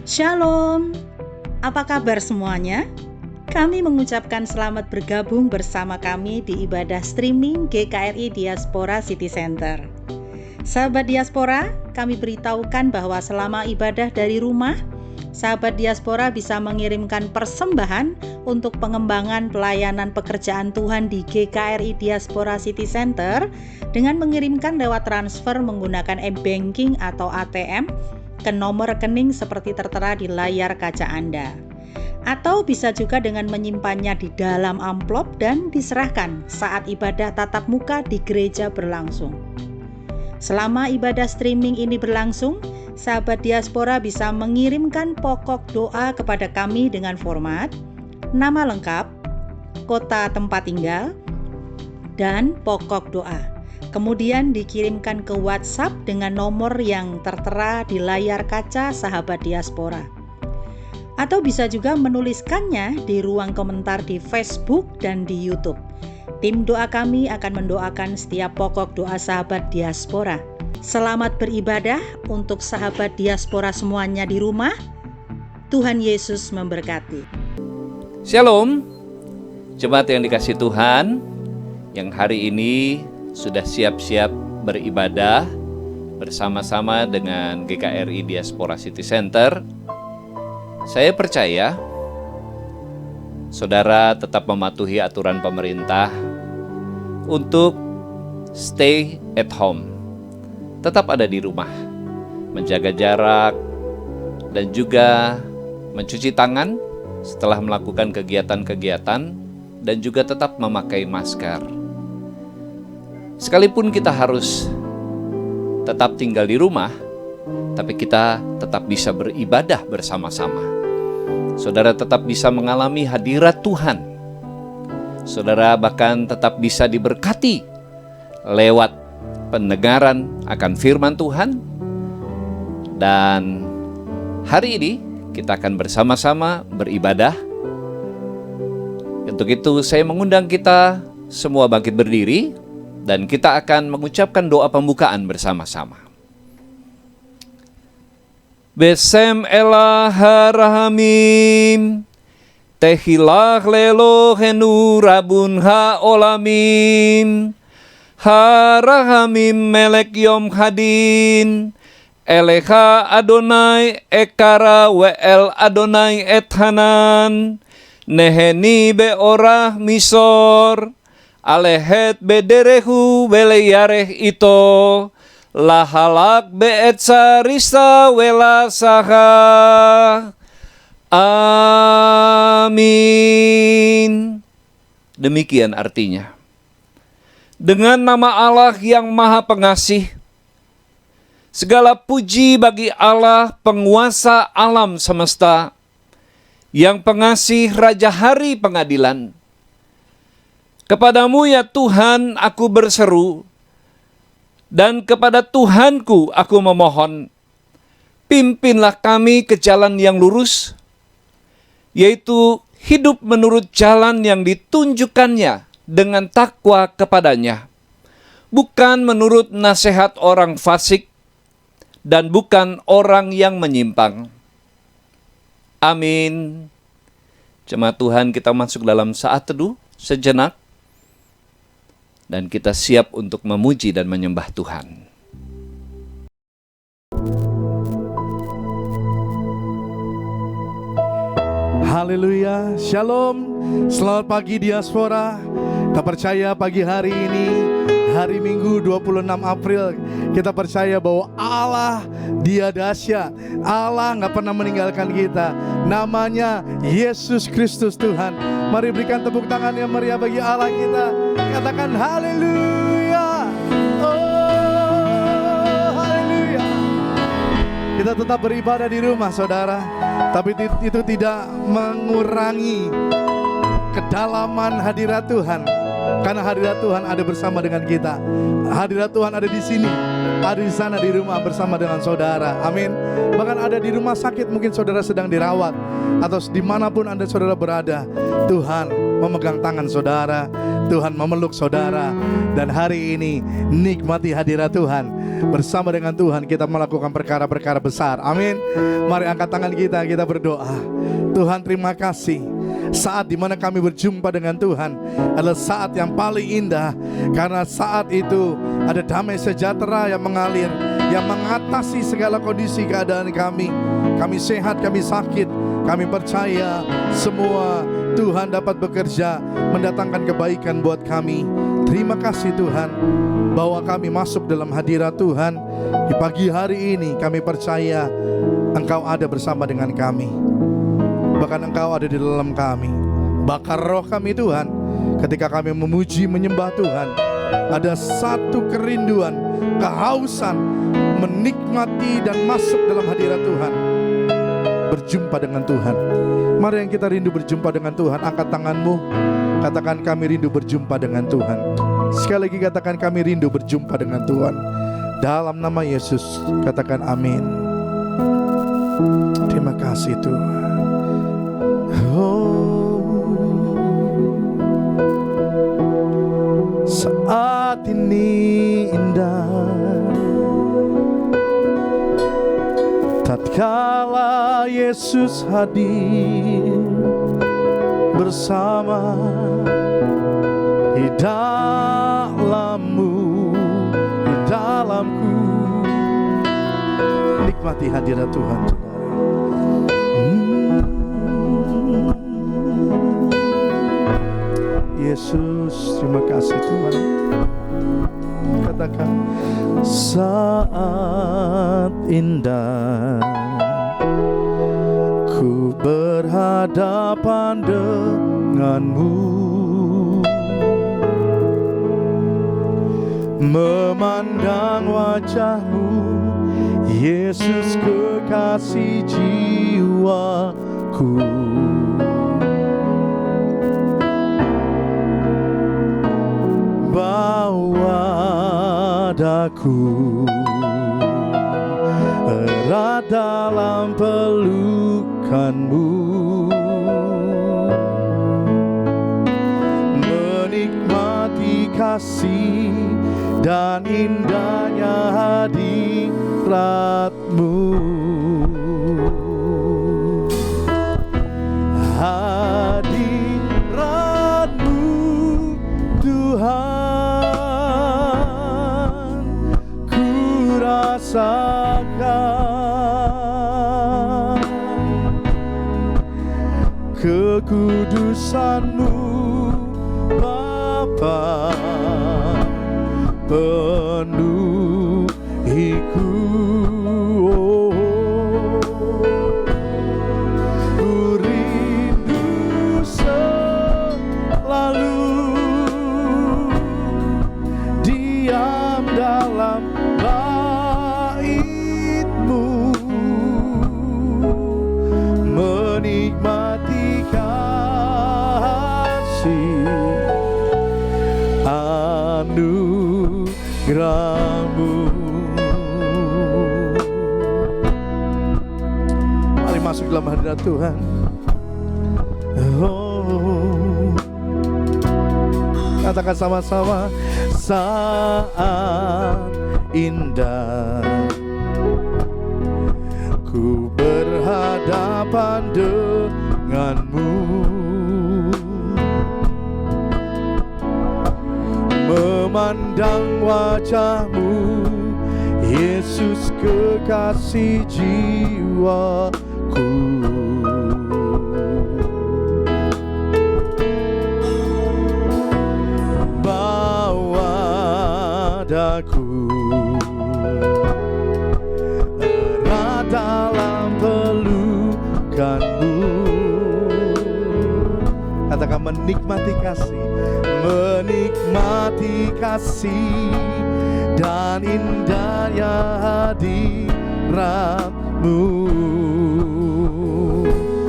Shalom, apa kabar semuanya? Kami mengucapkan selamat bergabung bersama kami di ibadah streaming GKRI Diaspora City Center. Sahabat Diaspora, kami beritahukan bahwa selama ibadah dari rumah, sahabat Diaspora bisa mengirimkan persembahan untuk pengembangan pelayanan pekerjaan Tuhan di GKRI Diaspora City Center dengan mengirimkan lewat transfer menggunakan e-banking atau ATM ke nomor rekening seperti tertera di layar kaca Anda. Atau bisa juga dengan menyimpannya di dalam amplop dan diserahkan saat ibadah tatap muka di gereja berlangsung. Selama ibadah streaming ini berlangsung, sahabat Diaspora bisa mengirimkan pokok doa kepada kami dengan format nama lengkap, kota tempat tinggal, dan pokok doa. Kemudian dikirimkan ke WhatsApp dengan nomor yang tertera di layar kaca sahabat Diaspora. Atau bisa juga menuliskannya di ruang komentar di Facebook dan di YouTube. Tim doa kami akan mendoakan setiap pokok doa sahabat Diaspora. Selamat beribadah untuk sahabat Diaspora semuanya di rumah. Tuhan Yesus memberkati. Shalom, jemaat yang dikasihi Tuhan, yang hari ini sudah siap-siap beribadah bersama-sama dengan GKRI Diaspora City Center. Saya percaya saudara tetap mematuhi aturan pemerintah untuk stay at home, tetap ada di rumah, menjaga jarak, dan juga mencuci tangan setelah melakukan kegiatan-kegiatan, dan juga tetap memakai masker. Sekalipun kita harus tetap tinggal di rumah, tapi kita tetap bisa beribadah bersama-sama. Saudara tetap bisa mengalami hadirat Tuhan. Saudara bahkan tetap bisa diberkati lewat pendengaran akan firman Tuhan. Dan hari ini kita akan bersama-sama beribadah. Untuk itu saya mengundang kita semua bangkit berdiri, dan kita akan mengucapkan doa pembukaan bersama-sama. Besem elah harahamim, tehilah lelohenu rabun haolamim, harahamim melek yom hadin, eleha Adonai ekara wel Adonai ethanan, neheni beorah misor, alehet bederehu beleyareh ito, lahalak beetsa risa wela saha. Amin. Demikian artinya. Dengan nama Allah yang Maha Pengasih, segala puji bagi Allah penguasa alam semesta, yang pengasih Raja Hari Pengadilan. Kepadamu ya Tuhan aku berseru, dan kepada Tuhanku aku memohon, pimpinlah kami ke jalan yang lurus, yaitu hidup menurut jalan yang ditunjukkannya dengan takwa kepadanya, bukan menurut nasihat orang fasik, dan bukan orang yang menyimpang. Amin. Jemaat Tuhan, kita masuk dalam saat teduh sejenak, dan kita siap untuk memuji dan menyembah Tuhan. Haleluya, shalom, selamat pagi Diaspora. Kita percaya pagi hari ini, hari Minggu 26 April, kita percaya bahwa Allah Dia dahsyat. Allah gak pernah meninggalkan kita. Namanya Yesus Kristus Tuhan. Mari berikan tepuk tangan yang meriah bagi Allah kita. Katakan haleluya. Oh, haleluya. Kita tetap beribadah di rumah saudara, tapi itu tidak mengurangi kedalaman hadirat Tuhan. Karena hadirat Tuhan ada bersama dengan kita. Hadirat Tuhan ada di sini, ada di sana, di rumah bersama dengan saudara. Amin. Bahkan ada di rumah sakit, mungkin saudara sedang dirawat, atau dimanapun Anda saudara berada, Tuhan memegang tangan saudara. Tuhan memeluk saudara. Dan hari ini nikmati hadirat Tuhan. Bersama dengan Tuhan kita melakukan perkara-perkara besar. Amin. Mari angkat tangan kita berdoa. Tuhan, terima kasih. Saat dimana kami berjumpa dengan Tuhan adalah saat yang paling indah, karena saat itu ada damai sejahtera yang mengalir, yang mengatasi segala kondisi keadaan kami. Kami sehat, kami sakit, kami percaya semua Tuhan dapat bekerja mendatangkan kebaikan buat kami. Terima kasih Tuhan bahwa kami masuk dalam hadirat Tuhan. Di pagi hari ini kami percaya Engkau ada bersama dengan kami. Bahkan Engkau ada di dalam kami. Bakar roh kami Tuhan. Ketika kami memuji menyembah Tuhan, ada satu kerinduan, kehausan menikmati dan masuk dalam hadirat Tuhan, berjumpa dengan Tuhan. Mari yang kita rindu berjumpa dengan Tuhan, angkat tanganmu, katakan kami rindu berjumpa dengan Tuhan. Sekali lagi katakan kami rindu berjumpa dengan Tuhan. Dalam nama Yesus katakan amin. Terima kasih Tuhan. Saat ini indah, tatkala Yesus hadir bersama di dalammu, di dalamku. Nikmati hadirat Tuhan, saudara. Yesus, terima kasih Tuhan. Katakan, saat indah ku berhadapan denganmu, memandang wajahmu, Yesus kekasih jiwaku. Bawa daku erat dalam pelukanmu, menikmati kasih dan indahnya hadiratmu. Hadiratmu Tuhan, ku rasakan kekudusan-Mu Bapa, penuhiku. Ku rindu selalu diam dalam bait-Mu, menikmati kasih anugerah-Mu. Mari masuk dalam hadirat Tuhan. Oh, katakan sama-sama, saat indah ku berhadapan denganmu, memandang wajah-Mu, Yesus kekasih jiwaku. Bawa daku erat dalam pelukan-Mu. Katakan menikmati kasih, menikmati kasih dan indahnya hadirat-Mu.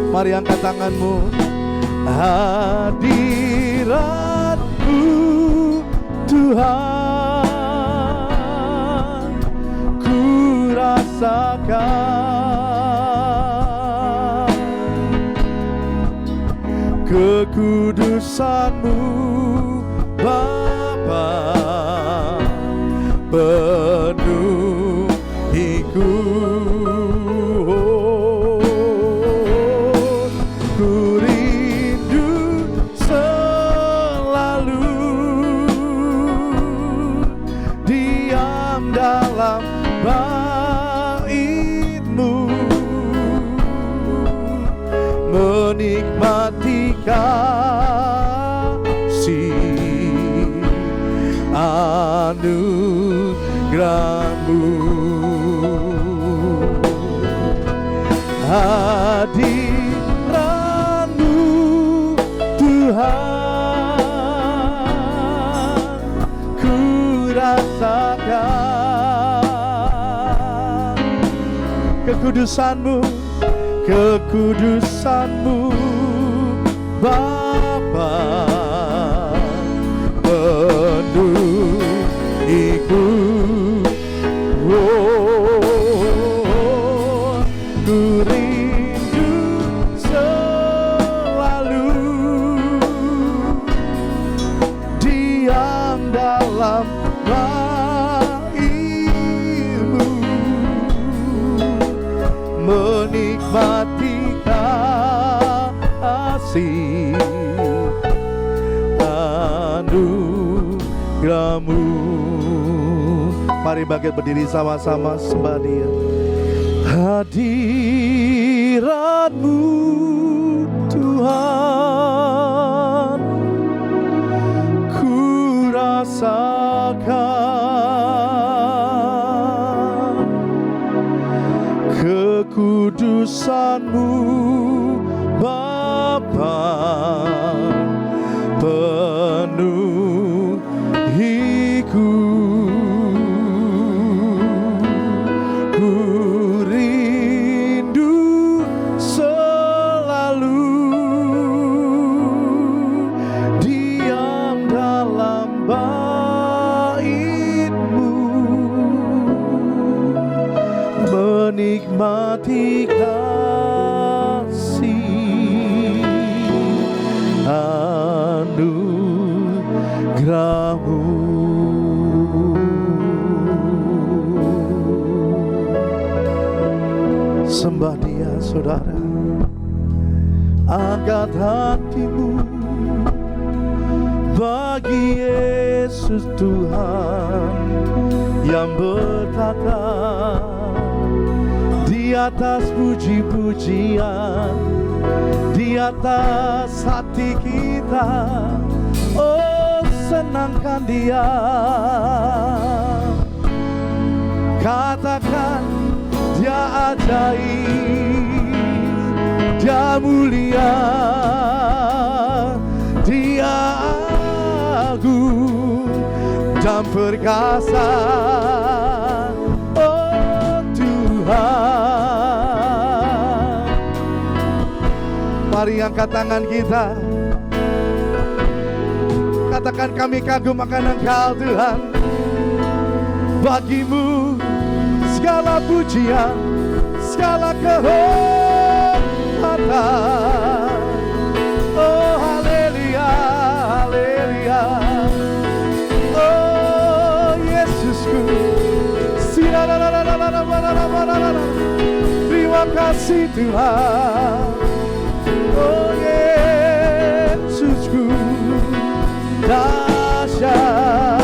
Mari angkat tanganmu. Hadirat-Mu Tuhan, ku rasakan kekudusan-Mu kasih anugerah-Mu. Hadirat-Mu Tuhan, ku rasakan kekudusan-Mu, kekudusan-Mu Bapa penuhiku. Ku rindu selalu diam dalam bait-Mu, menikmati kasih anugerah-Mu. Mari bangkit berdiri sama-sama sembah Dia. Hadirat-Mu Tuhan, ku rasakan kekudusan-Mu Bapa penuhiku. Menikmati kasih anugerah-Mu. Sembah Dia saudara, angkat hatimu bagi Yesus Tuhan yang bertata di atas puji-pujian, di atas hati kita. Oh, senangkan Dia. Katakan Dia ajaib, Dia mulia, Dia agung dan perkasa. Oh Tuhan, mari angkat tangan kita, katakan kami kagum akan Engkau Tuhan. Bagi-Mu segala pujian, segala kehormatan. Oh haleluya, haleluya. Oh Yesusku, terima kasih Tuhan. Oh Yesusku, dahsyat.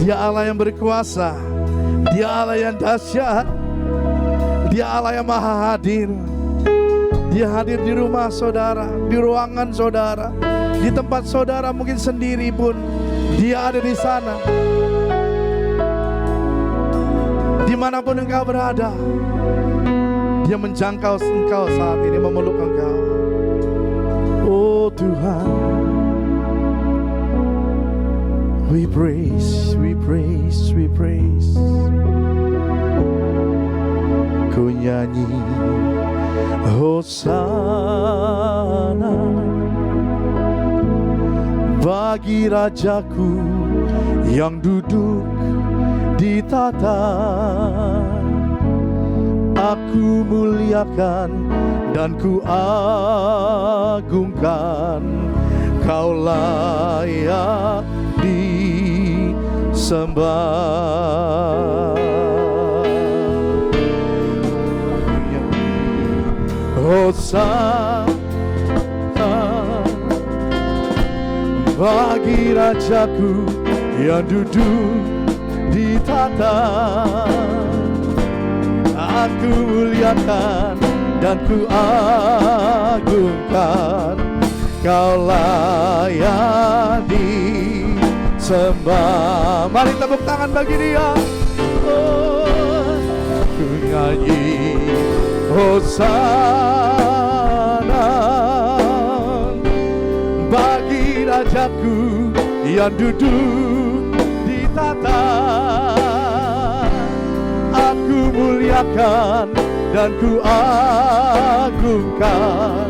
Dia Allah yang berkuasa, Dia Allah yang dahsyat, Dia Allah yang maha hadir. Dia hadir di rumah saudara, di ruangan saudara, di tempat saudara mungkin sendiri pun Dia ada di sana. Dimanapun engkau berada, Dia menjangkau engkau saat ini, memeluk engkau. Oh Tuhan, we praise, we praise, we praise. Ku nyanyi Hosana bagi Rajaku yang duduk di tata. Aku muliakan dan ku agungkan, Kau layak disembah. Hosana bagi Rajaku yang duduk di tata. Aku muliakan dan ku agungkan, Kau layak disembah. Mari tepuk tangan bagi Dia. Oh, ku nyanyi Hosana bagi Rajaku yang duduk di tata. Aku muliakan dan ku agungkan,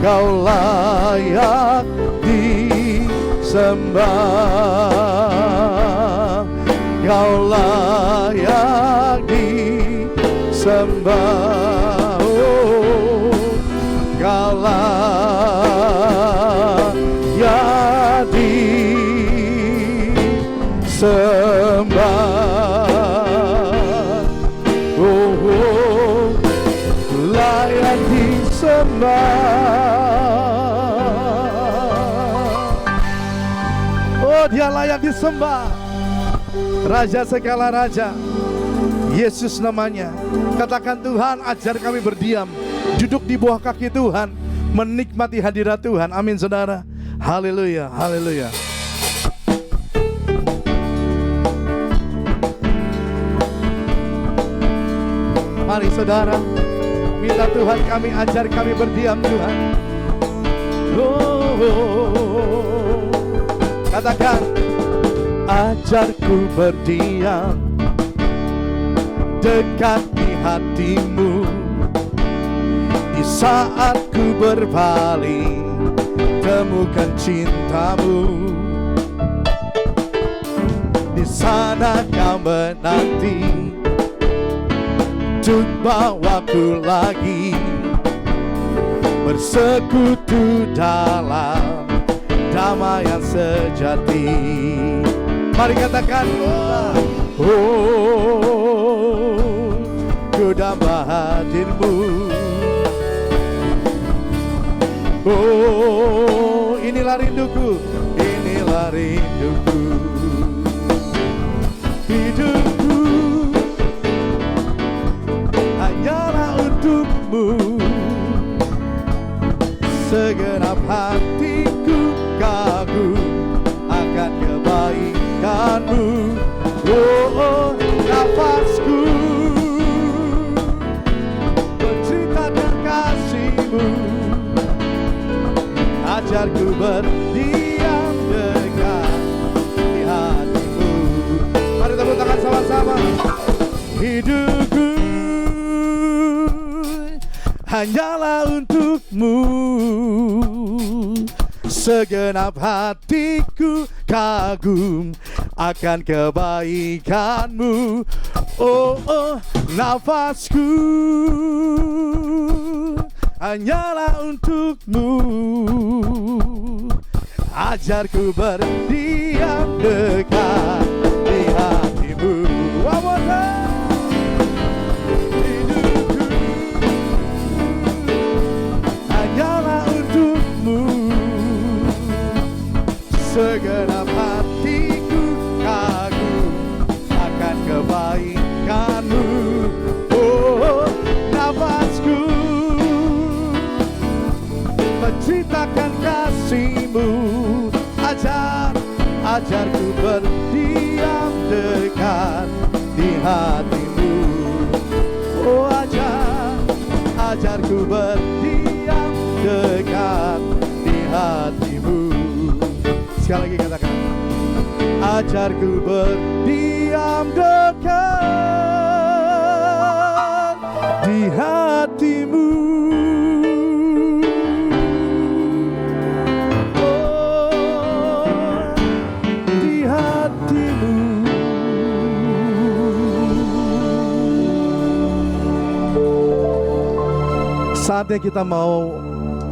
Kau layak disembah. Kau layak disembah. Oh, Kau layak disembah. Layak disembah. Oh, Dia layak disembah. Raja segala raja, Yesus namanya. Katakan, Tuhan ajar kami berdiam, duduk di bawah kaki Tuhan, menikmati hadirat Tuhan. Amin saudara. Haleluya, haleluya. Mari saudara, minta Tuhan kami ajar kami berdiam Tuhan. Oh, katakan, ajarku berdiam dekat di hatimu. Di saat ku berpaling, temukan cintamu. Di sana Kau menanti untuk bawaku lagi bersekutu dalam damai yang sejati. Mari katakan, oh, ku damba hadirmu. Oh, inilah rinduku, inilah rinduku. Hidupku hanyalah untukmu. Segenap hatiku kagum akan kebaikanmu. Oh, nafasku menceritakan kasihmu. Ajarku berdiam dekat di hatimu. Mari tepuk tangan sama-sama. Hidupku hanyalah untukmu. Segenap hatiku kagum akan kebaikanmu. Oh, oh, nafasku hanyalah untukmu. Ajarku berdiam dekat di hatimu. One more time. Hidupku hanyalah untukmu. Segenap hatiku kagum akan kebaikanmu. Oh, nafasku menceritakan kasihmu. Ajarku berdiam dekat di hatimu. Oh, ajarku berdiam dekat di hatimu. Sekali lagi katakan, ajarku berdiam dekat di hatimu. Saatnya kita mau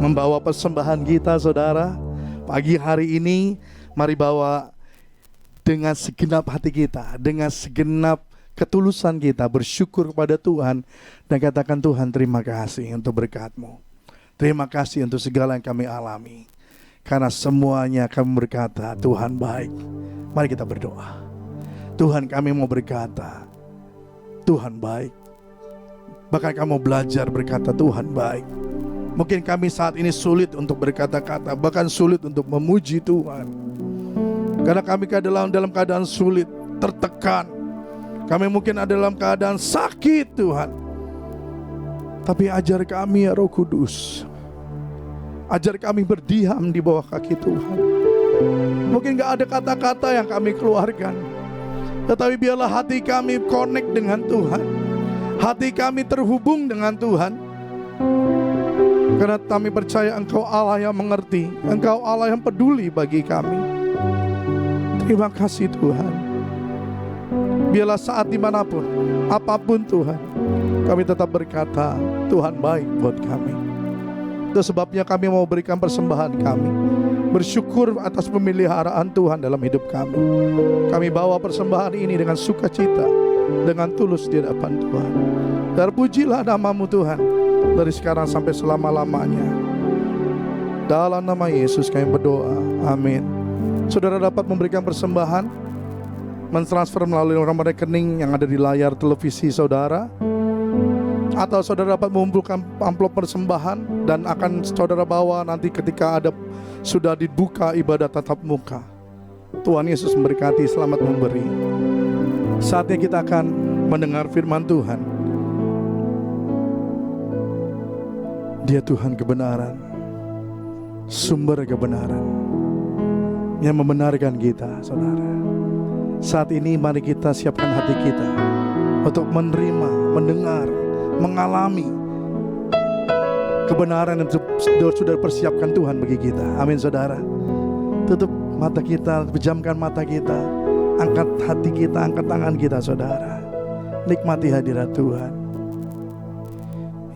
membawa persembahan kita, saudara. Pagi hari ini, mari bawa dengan segenap hati kita, dengan segenap ketulusan kita, bersyukur kepada Tuhan, dan katakan, Tuhan terima kasih untuk berkat-Mu. Terima kasih untuk segala yang kami alami. Karena semuanya kami berkata, Tuhan baik. Mari kita berdoa. Tuhan, kami mau berkata, Tuhan baik. Bahkan kamu belajar berkata Tuhan baik. Mungkin kami saat ini sulit untuk berkata-kata, bahkan sulit untuk memuji Tuhan. Karena kami dalam keadaan sulit, tertekan. Kami mungkin ada dalam keadaan sakit Tuhan. Tapi ajar kami ya Roh Kudus. Ajar kami berdiam di bawah kaki Tuhan. Mungkin gak ada kata-kata yang kami keluarkan, tetapi biarlah hati kami connect dengan Tuhan. Hati kami terhubung dengan Tuhan. Karena kami percaya Engkau Allah yang mengerti, Engkau Allah yang peduli bagi kami. Terima kasih Tuhan. Biarlah saat dimanapun, apapun Tuhan, kami tetap berkata Tuhan baik buat kami. Itu sebabnya kami mau berikan persembahan kami, bersyukur atas pemeliharaan Tuhan dalam hidup kami. Kami bawa persembahan ini dengan sukacita, dengan tulus di hadapan Tuhan. Terpujilah nama-Mu Tuhan, dari sekarang sampai selama-lamanya. Dalam nama Yesus kami berdoa, amin. Saudara dapat memberikan persembahan, mentransfer melalui nomor rekening yang ada di layar televisi saudara, atau saudara dapat mengumpulkan amplop persembahan dan akan saudara bawa nanti ketika sudah dibuka ibadah tatap muka. Tuhan Yesus memberkati, selamat memberi. Saatnya kita akan mendengar firman Tuhan. Dia Tuhan kebenaran, sumber kebenaran yang membenarkan kita, saudara. Saat ini mari kita siapkan hati kita untuk menerima, mendengar, mengalami kebenaran yang sudah persiapkan Tuhan bagi kita. Amin saudara. Tutup mata kita, pejamkan mata kita, angkat hati kita, angkat tangan kita saudara. Nikmati hadirat Tuhan.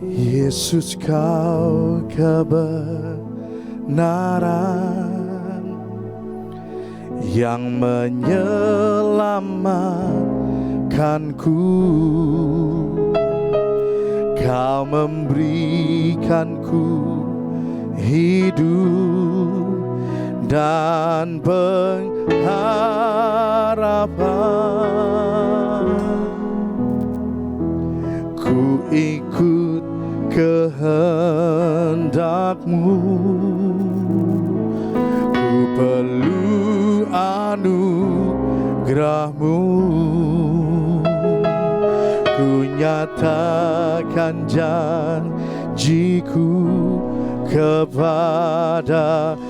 Yesus kau kebenaran yang menyelamatkanku. Kau memberikanku hidup dan pengharapan. Ku ikut kehendak-Mu, ku perlu anugerah-Mu. Ku nyatakan janjiku kepadamu.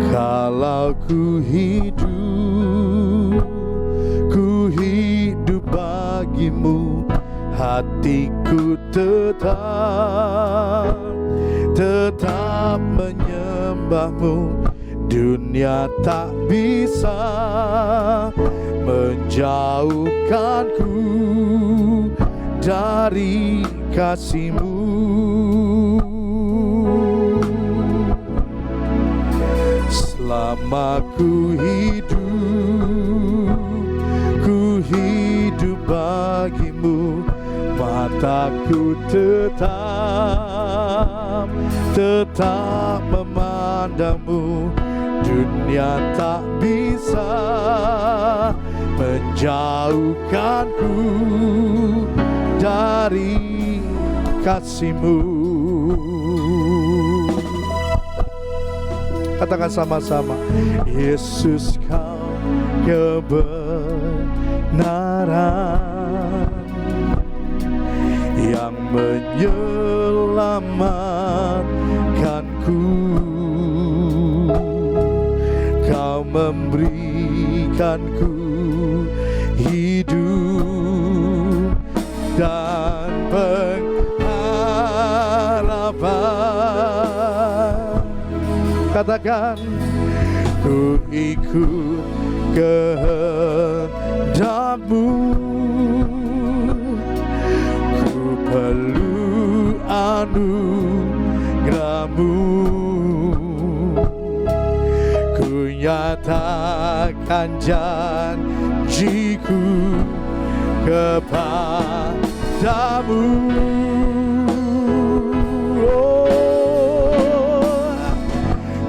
Kalau ku hidup bagimu, hatiku tetap menyembah-Mu. Dunia tak bisa menjauhkanku dari kasih-Mu. Selama ku hidup bagimu, mataku tetap memandang-Mu. Dunia tak bisa menjauhkanku dari kasih-Mu. Katakan sama-sama, Yesus kau kebenaran yang menyelamatkanku. Kau memberikanku hidup dan pengharapan. Katakan, ku ikut kehendak-Mu, ku perlu anugerah-Mu. Ku nyatakan janjiku kepadamu.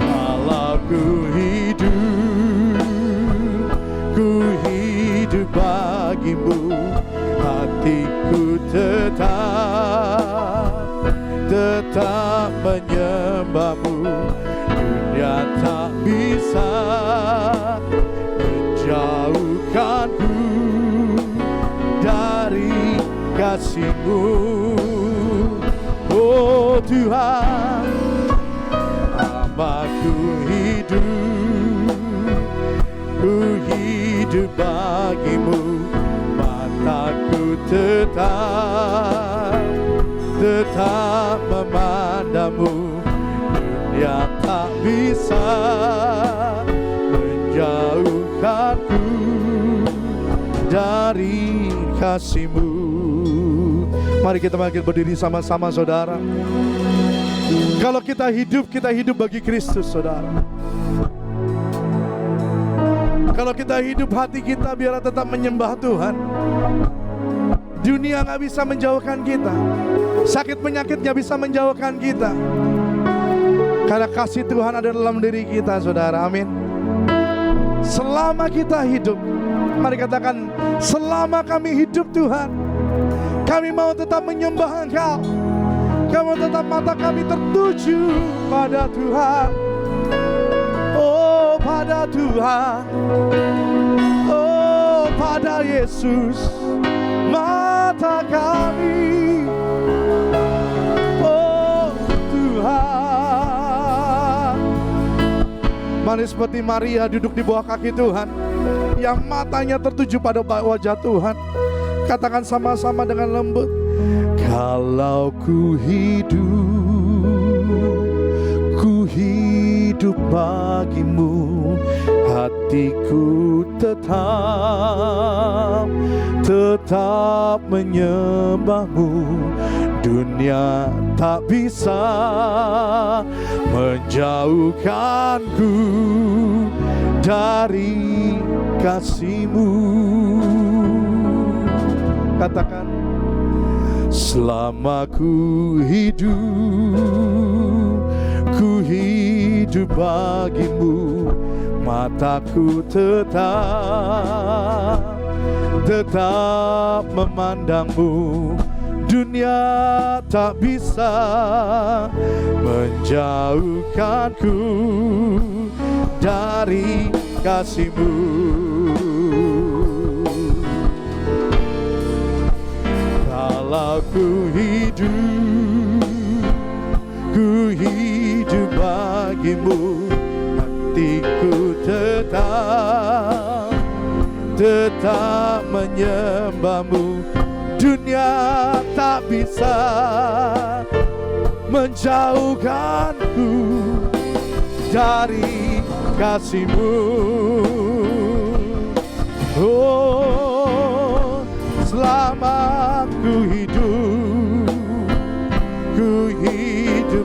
Kalau ku hidup kasih-Mu. Oh Tuhan, hambaku hidup, ku hidup bagi-Mu. Mataku tetap memandang-Mu. Dunia tak bisa menjauhkanku dari kasih-Mu. Mari kita berdiri sama-sama, saudara. Kalau kita hidup bagi Kristus, saudara. Kalau kita hidup, hati kita biar tetap menyembah Tuhan. Dunia gak bisa menjauhkan kita, sakit penyakit gak bisa menjauhkan kita, karena kasih Tuhan ada dalam diri kita, saudara. Amin. Selama kita hidup, mari katakan, selama kami hidup Tuhan, kami mau tetap menyembah Engkau. Kami mau tetap mata kami tertuju pada Tuhan. Oh, pada Tuhan. Oh, pada Yesus. Mata kami, oh Tuhan. Mari seperti Maria duduk di bawah kaki Tuhan, yang matanya tertuju pada wajah Tuhan. Katakan sama-sama dengan lembut, kalau ku hidup bagi-Mu, hatiku tetap menyembah-Mu. Dunia tak bisa menjauhkanku dari kasih-Mu. Katakan, selama ku hidup bagi-Mu. Mataku tetap memandang-Mu. Dunia tak bisa menjauhkanku dari kasih-Mu. Kalau ku hidup bagi-Mu, hatiku tetap menyembah-Mu. Dunia tak bisa menjauhkanku dari kasih-Mu. Oh, selama ku hidup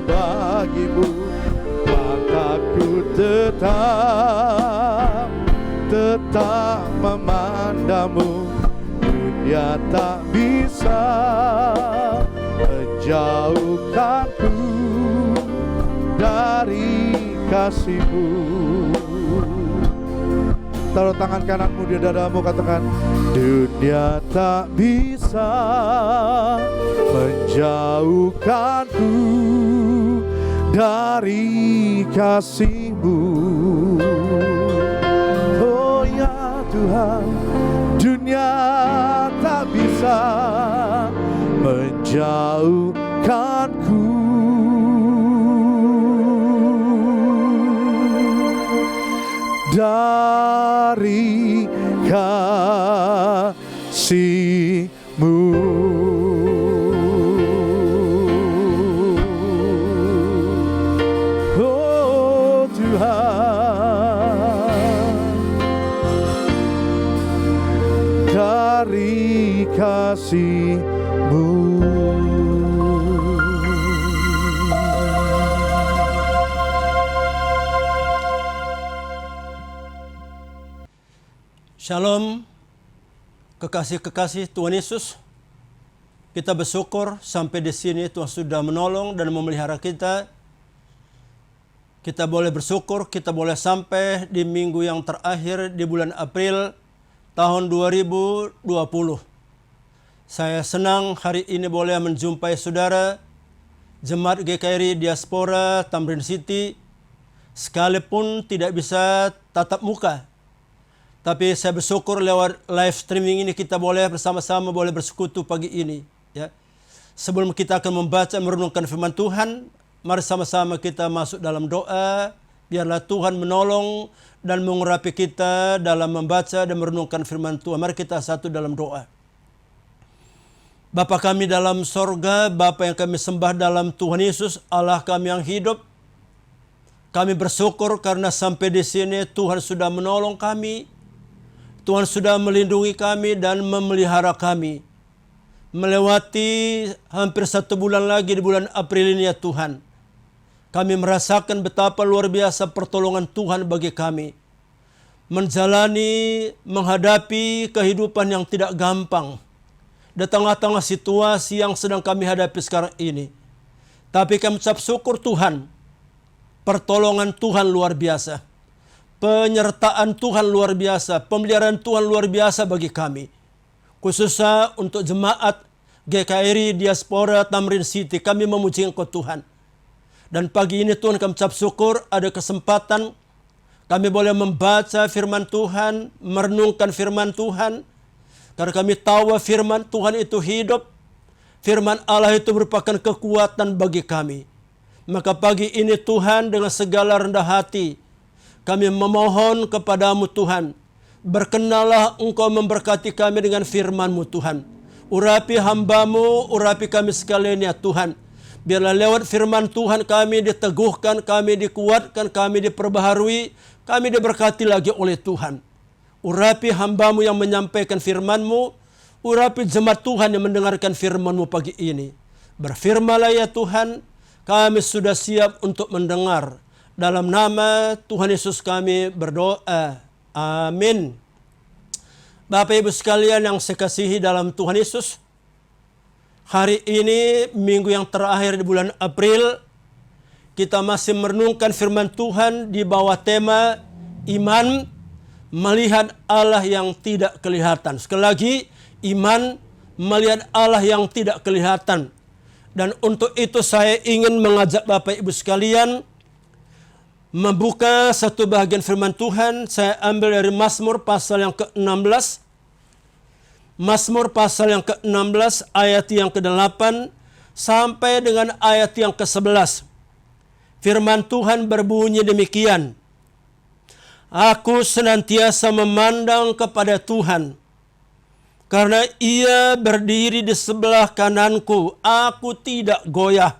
bagi-Mu. Mataku tetap memandang-Mu. Dunia tak bisa menjauhkanku dari kasih-Mu. Taruh tangan kananmu di dadamu, katakan, dunia tak bisa menjauhkanku dari kasih-Mu. Oh ya Tuhan, dunia tak bisa menjauhkanku dari kasih-Mu. Oh Tuhan, dari kasih-Mu. Shalom, kekasih-kekasih Tuhan Yesus. Kita bersyukur sampai di sini Tuhan sudah menolong dan memelihara kita. Kita boleh bersyukur, kita boleh sampai di minggu yang terakhir di bulan April tahun 2020. Saya senang hari ini boleh menjumpai saudara Jemaat GKRI Diaspora Tamrin City, sekalipun tidak bisa tatap muka. Tapi saya bersyukur lewat live streaming ini kita boleh bersama-sama boleh bersekutu pagi ini, Ya. Sebelum kita akan membaca merenungkan firman Tuhan, mari sama-sama kita masuk dalam doa. Biarlah Tuhan menolong dan mengurapi kita dalam membaca dan merenungkan firman Tuhan. Mari kita satu dalam doa. Bapa kami dalam sorga, Bapa yang kami sembah dalam Tuhan Yesus, Allah kami yang hidup. Kami bersyukur karena sampai di sini Tuhan sudah menolong kami. Tuhan sudah melindungi kami dan memelihara kami. Melewati hampir 1 bulan lagi di bulan April ini ya Tuhan. Kami merasakan betapa luar biasa pertolongan Tuhan bagi kami. Menjalani, menghadapi kehidupan yang tidak gampang. Di tengah-tengah situasi yang sedang kami hadapi sekarang ini. Tapi kami ucap syukur Tuhan. Pertolongan Tuhan luar biasa. Penyertaan Tuhan luar biasa. Pemeliharaan Tuhan luar biasa bagi kami. Khususnya untuk jemaat GKRI Diaspora Tamrin City. Kami memuji Engkau Tuhan. Dan pagi ini Tuhan kami ucap syukur ada kesempatan kami boleh membaca firman Tuhan, merenungkan firman Tuhan. Karena kami tahu firman Tuhan itu hidup. Firman Allah itu merupakan kekuatan bagi kami. Maka pagi ini Tuhan dengan segala rendah hati kami memohon kepadamu Tuhan. Berkenallah Engkau memberkati kami dengan firman-Mu Tuhan. Urapi hamba-Mu, urapi kami sekalian ya Tuhan. Biarlah lewat firman Tuhan kami diteguhkan, kami dikuatkan, kami diperbaharui, kami diberkati lagi oleh Tuhan. Urapi hamba-Mu yang menyampaikan firman-Mu, urapi jemaat Tuhan yang mendengarkan firman-Mu pagi ini. Berfirmanlah ya Tuhan, kami sudah siap untuk mendengar. Dalam nama Tuhan Yesus kami berdoa. Amin. Bapak Ibu sekalian yang saya kasihi dalam Tuhan Yesus, hari ini minggu yang terakhir di bulan April, kita masih merenungkan firman Tuhan di bawah tema iman melihat Allah yang tidak kelihatan. Sekali lagi, iman melihat Allah yang tidak kelihatan. Dan untuk itu saya ingin mengajak Bapak Ibu sekalian membuka satu bagian firman Tuhan. Saya ambil dari Mazmur pasal yang ke-16. Mazmur pasal yang ke-16 ayat yang ke-8 sampai dengan ayat yang ke-11. Firman Tuhan berbunyi demikian. Aku senantiasa memandang kepada Tuhan, karena Ia berdiri di sebelah kananku, aku tidak goyah.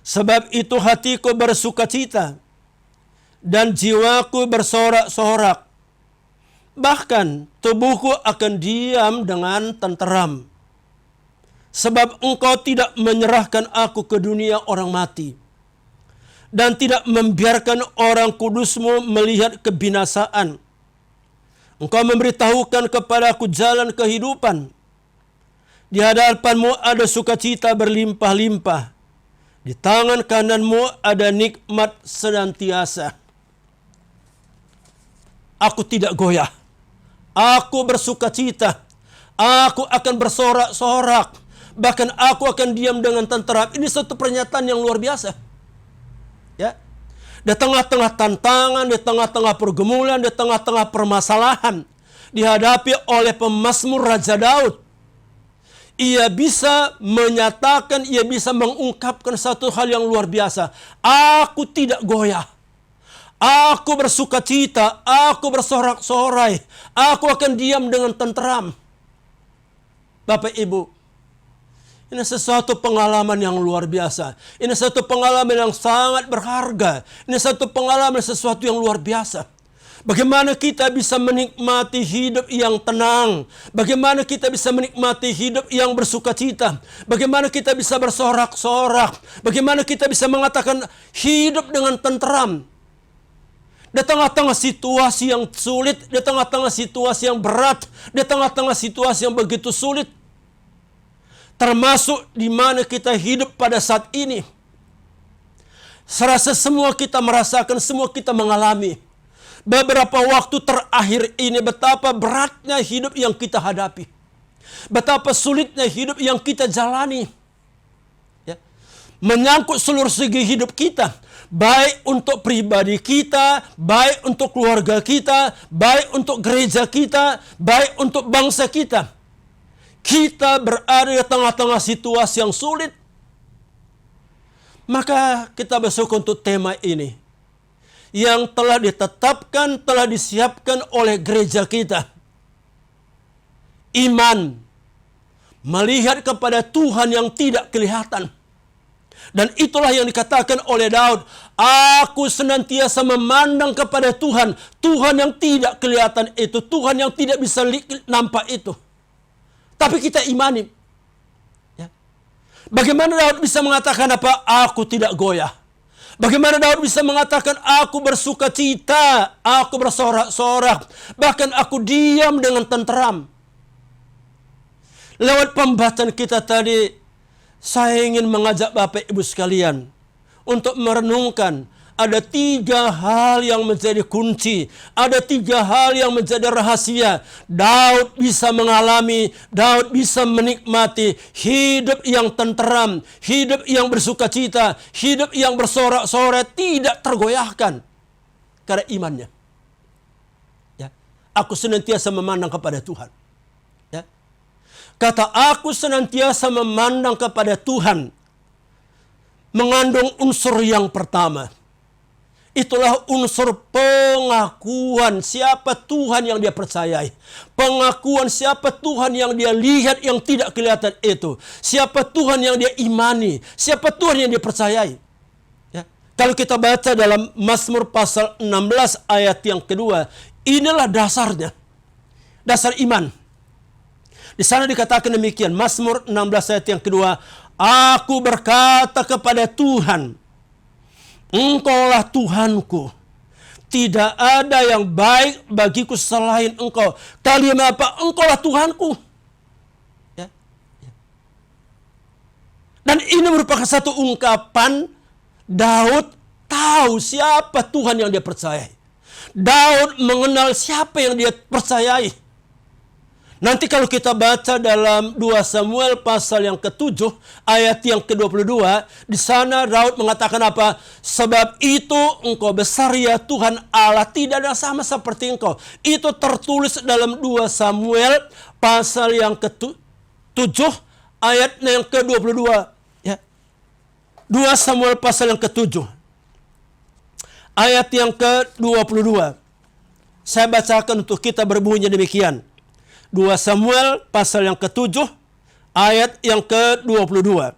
Sebab itu hatiku bersukacita, dan jiwaku bersorak-sorak. Bahkan tubuhku akan diam dengan tenteram. Sebab Engkau tidak menyerahkan aku ke dunia orang mati, dan tidak membiarkan orang kudus-Mu melihat kebinasaan. Engkau memberitahukan kepadaku jalan kehidupan. Di hadapan-Mu ada sukacita berlimpah-limpah. Di tangan kanan-Mu ada nikmat senantiasa. Aku tidak goyah. Aku bersukacita. Aku akan bersorak-sorak. Bahkan aku akan diam dengan tenteram. Ini satu pernyataan yang luar biasa. Ya. Di tengah-tengah tantangan, di tengah-tengah pergumulan, di tengah-tengah permasalahan, dihadapi oleh pemazmur Raja Daud. Ia bisa menyatakan, ia bisa mengungkapkan satu hal yang luar biasa. Aku tidak goyah. Aku bersukacita, aku bersorak-sorai, aku akan diam dengan tenteram. Bapak Ibu, ini sesuatu pengalaman yang luar biasa. Ini satu pengalaman yang sangat berharga. Ini satu pengalaman sesuatu yang luar biasa. Bagaimana kita bisa menikmati hidup yang tenang. Bagaimana kita bisa menikmati hidup yang bersukacita. Bagaimana kita bisa bersorak-sorak. Bagaimana kita bisa mengatakan hidup dengan tenteram. Di tengah-tengah situasi yang sulit, di tengah-tengah situasi yang berat, di tengah-tengah situasi yang begitu sulit. Termasuk di mana kita hidup pada saat ini. Serasa semua kita merasakan, semua kita mengalami. Beberapa waktu terakhir ini betapa beratnya hidup yang kita hadapi. Betapa sulitnya hidup yang kita jalani. Ya. Menyangkut seluruh segi hidup kita. Baik untuk pribadi kita, baik untuk keluarga kita, baik untuk gereja kita, baik untuk bangsa kita. kita berada di tengah-tengah situasi yang sulit, maka kita bersyukur untuk tema ini yang telah ditetapkan, telah disiapkan oleh gereja kita. Iman, melihat kepada Tuhan yang tidak kelihatan. Dan itulah yang dikatakan oleh Daud, aku senantiasa memandang kepada Tuhan, Tuhan yang tidak kelihatan itu, Tuhan yang tidak bisa nampak itu. Tapi kita imani. Ya. Bagaimana Daud bisa mengatakan apa? Aku tidak goyah. Bagaimana Daud bisa mengatakan aku bersuka cita, aku bersorak-sorak, bahkan aku diam dengan tenteram. Lewat pembacaan kita tadi, saya ingin mengajak Bapak Ibu sekalian untuk merenungkan ada 3 hal yang menjadi kunci, ada 3 hal yang menjadi rahasia. Daud bisa mengalami, Daud bisa menikmati hidup yang tenteram, hidup yang bersuka cita, hidup yang bersorak-sorai, tidak tergoyahkan karena imannya. Ya, aku senantiasa memandang kepada Tuhan. Ya. Kata aku senantiasa memandang kepada Tuhan mengandung unsur yang pertama. Itulah unsur pengakuan siapa Tuhan yang dia percayai. Pengakuan siapa Tuhan yang dia lihat yang tidak kelihatan itu. Siapa Tuhan yang dia imani. Siapa Tuhan yang dia percayai. Ya. Kalau kita baca dalam Mazmur pasal 16 ayat yang kedua. Inilah dasarnya. Dasar iman. Di sana dikatakan demikian. Mazmur 16 ayat yang kedua. Aku berkata kepada Tuhan, Engkaulah Tuhanku. Tidak ada yang baik bagiku selain Engkau. Kalimat apa? Engkaulah Tuhanku. Ya. Ya. Dan ini merupakan satu ungkapan Daud tahu siapa Tuhan yang dia percayai. Daud mengenal siapa yang dia percayai. Nanti kalau kita baca dalam 2 Samuel pasal yang ke-7 ayat yang ke-22, di sana Daud mengatakan apa? Sebab itu engkau besar ya Tuhan Allah, tidak ada sama seperti engkau. Itu tertulis dalam 2 Samuel pasal yang ke-7 ayat yang ke-22. Ya. 2 Samuel pasal yang ke-7 ayat yang ke-22. Saya bacakan untuk kita berbunyi demikian. 2 Samuel pasal yang ke-7 ayat yang ke-22.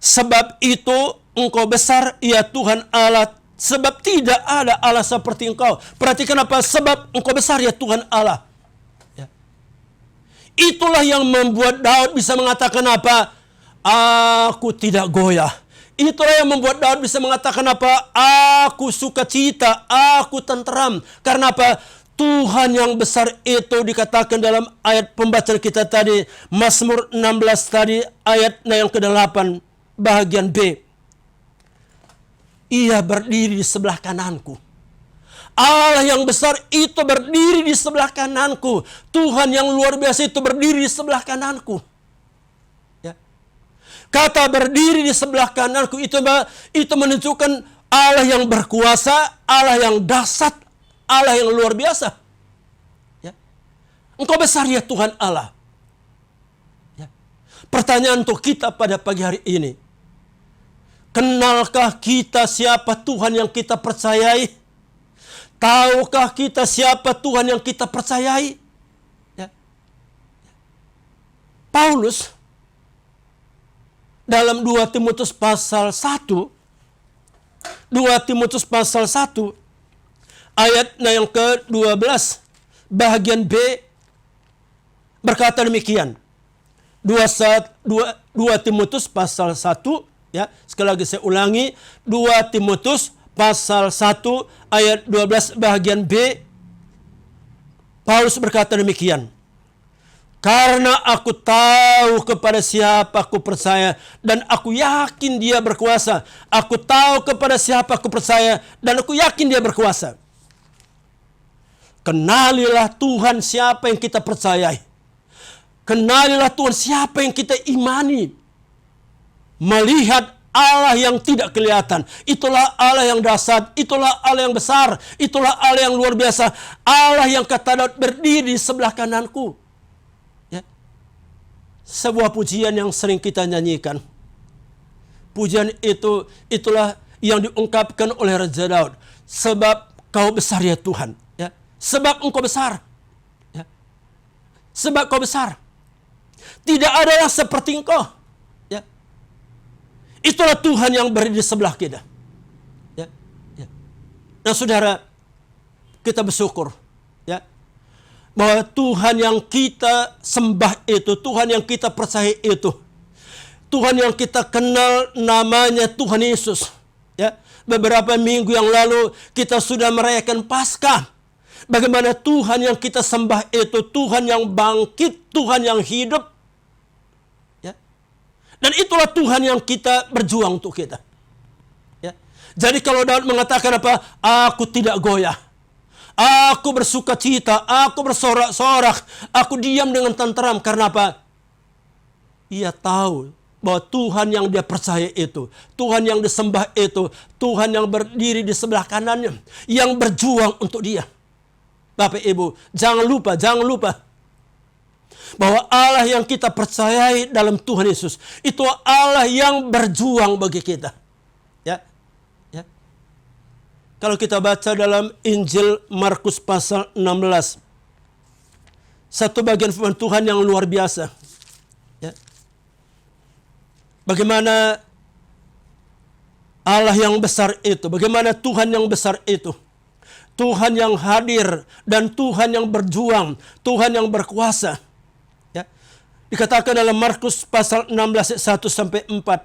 Sebab itu engkau besar ya Tuhan Allah, sebab tidak ada Allah seperti engkau. Perhatikan apa? Sebab engkau besar ya Tuhan Allah. Ya. Itulah yang membuat Daud bisa mengatakan apa? Aku tidak goyah. Itulah yang membuat Daud bisa mengatakan apa? Aku suka cita, aku tenteram. Karena apa? Tuhan yang besar itu dikatakan dalam ayat pembacaan kita tadi, Mazmur 16 tadi, ayat yang ke-8, bahagian B. Ia berdiri di sebelah kananku. Allah yang besar itu berdiri di sebelah kananku. Tuhan yang luar biasa itu berdiri di sebelah kananku. Ya. Kata berdiri di sebelah kananku itu menunjukkan Allah yang berkuasa, Allah yang dahsyat, Allah yang luar biasa. Ya. Engkau besar ya Tuhan Allah. Ya. Pertanyaan untuk kita pada pagi hari ini. Kenalkah kita siapa Tuhan yang kita percayai? Tahukah kita siapa Tuhan yang kita percayai? Ya. Paulus dalam 2 Timotius pasal 1, 2 Timotius pasal 1 ayat yang ke-12 bahagian B berkata demikian. 2 Timotius pasal 1, ya, sekali lagi saya ulangi, 2 Timotius pasal 1 ayat 12 bahagian B. Paulus berkata demikian. Karena aku tahu kepada siapa aku percaya dan aku yakin dia berkuasa. Aku tahu kepada siapa aku percaya dan aku yakin dia berkuasa. Kenalilah Tuhan siapa yang kita percayai. Kenalilah Tuhan siapa yang kita imani. Melihat Allah yang tidak kelihatan. Itulah Allah yang dahsyat. Itulah Allah yang besar. Itulah Allah yang luar biasa. Allah yang kata Daud berdiri di sebelah kananku. Ya. sebuah pujian yang sering kita nyanyikan. Pujian itulah yang diungkapkan oleh Raja Daud. Sebab kau besar ya Tuhan. Ya. Sebab engkau besar. Ya. Sebab kau besar. Tidak ada yang seperti engkau. Ya. Itulah Tuhan yang berada di sebelah kita. Ya. Ya. Nah saudara, kita bersyukur. Ya. Bahwa Tuhan yang kita sembah itu, Tuhan yang kita percaya itu, Tuhan yang kita kenal namanya Tuhan Yesus. Ya, beberapa minggu yang lalu kita sudah merayakan Paskah. Bagaimana Tuhan yang kita sembah itu Tuhan yang bangkit, Tuhan yang hidup. Ya. Dan itulah Tuhan yang kita berjuang untuk kita. Ya. Jadi kalau Daud mengatakan apa? Aku tidak goyah. Aku bersuka cita, aku bersorak-sorak, aku diam dengan tenteram. Karena apa? Ia tahu bahwa Tuhan yang dia percaya itu, Tuhan yang disembah itu, Tuhan yang berdiri di sebelah kanannya, yang berjuang untuk dia. Bapak Ibu, jangan lupa bahwa Allah yang kita percayai dalam Tuhan Yesus, itu Allah yang berjuang bagi kita. Ya. Ya. Kalau kita baca dalam Injil Markus pasal 16, satu bagian firman Tuhan yang luar biasa. Ya. Bagaimana Allah yang besar itu, bagaimana Tuhan yang besar itu, Tuhan yang hadir dan Tuhan yang berjuang, Tuhan yang berkuasa. Ya. Dikatakan dalam Markus pasal 16 ayat 1 sampai 4.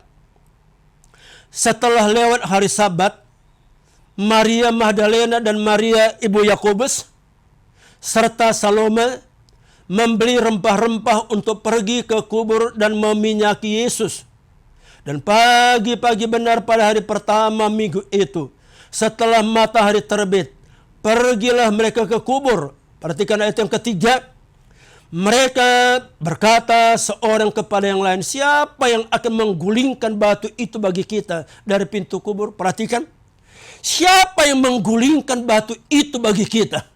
Setelah lewat hari Sabat, Maria Magdalena dan Maria ibu Yakobus serta Salome membeli rempah-rempah untuk pergi ke kubur dan meminyaki Yesus. Dan pagi-pagi benar pada hari pertama minggu itu, setelah matahari terbit, pergilah mereka ke kubur. Perhatikan ayat yang ketiga. Mereka berkata seorang kepada yang lain, siapa yang akan menggulingkan batu itu bagi kita dari pintu kubur? Perhatikan. Siapa yang menggulingkan batu itu bagi kita?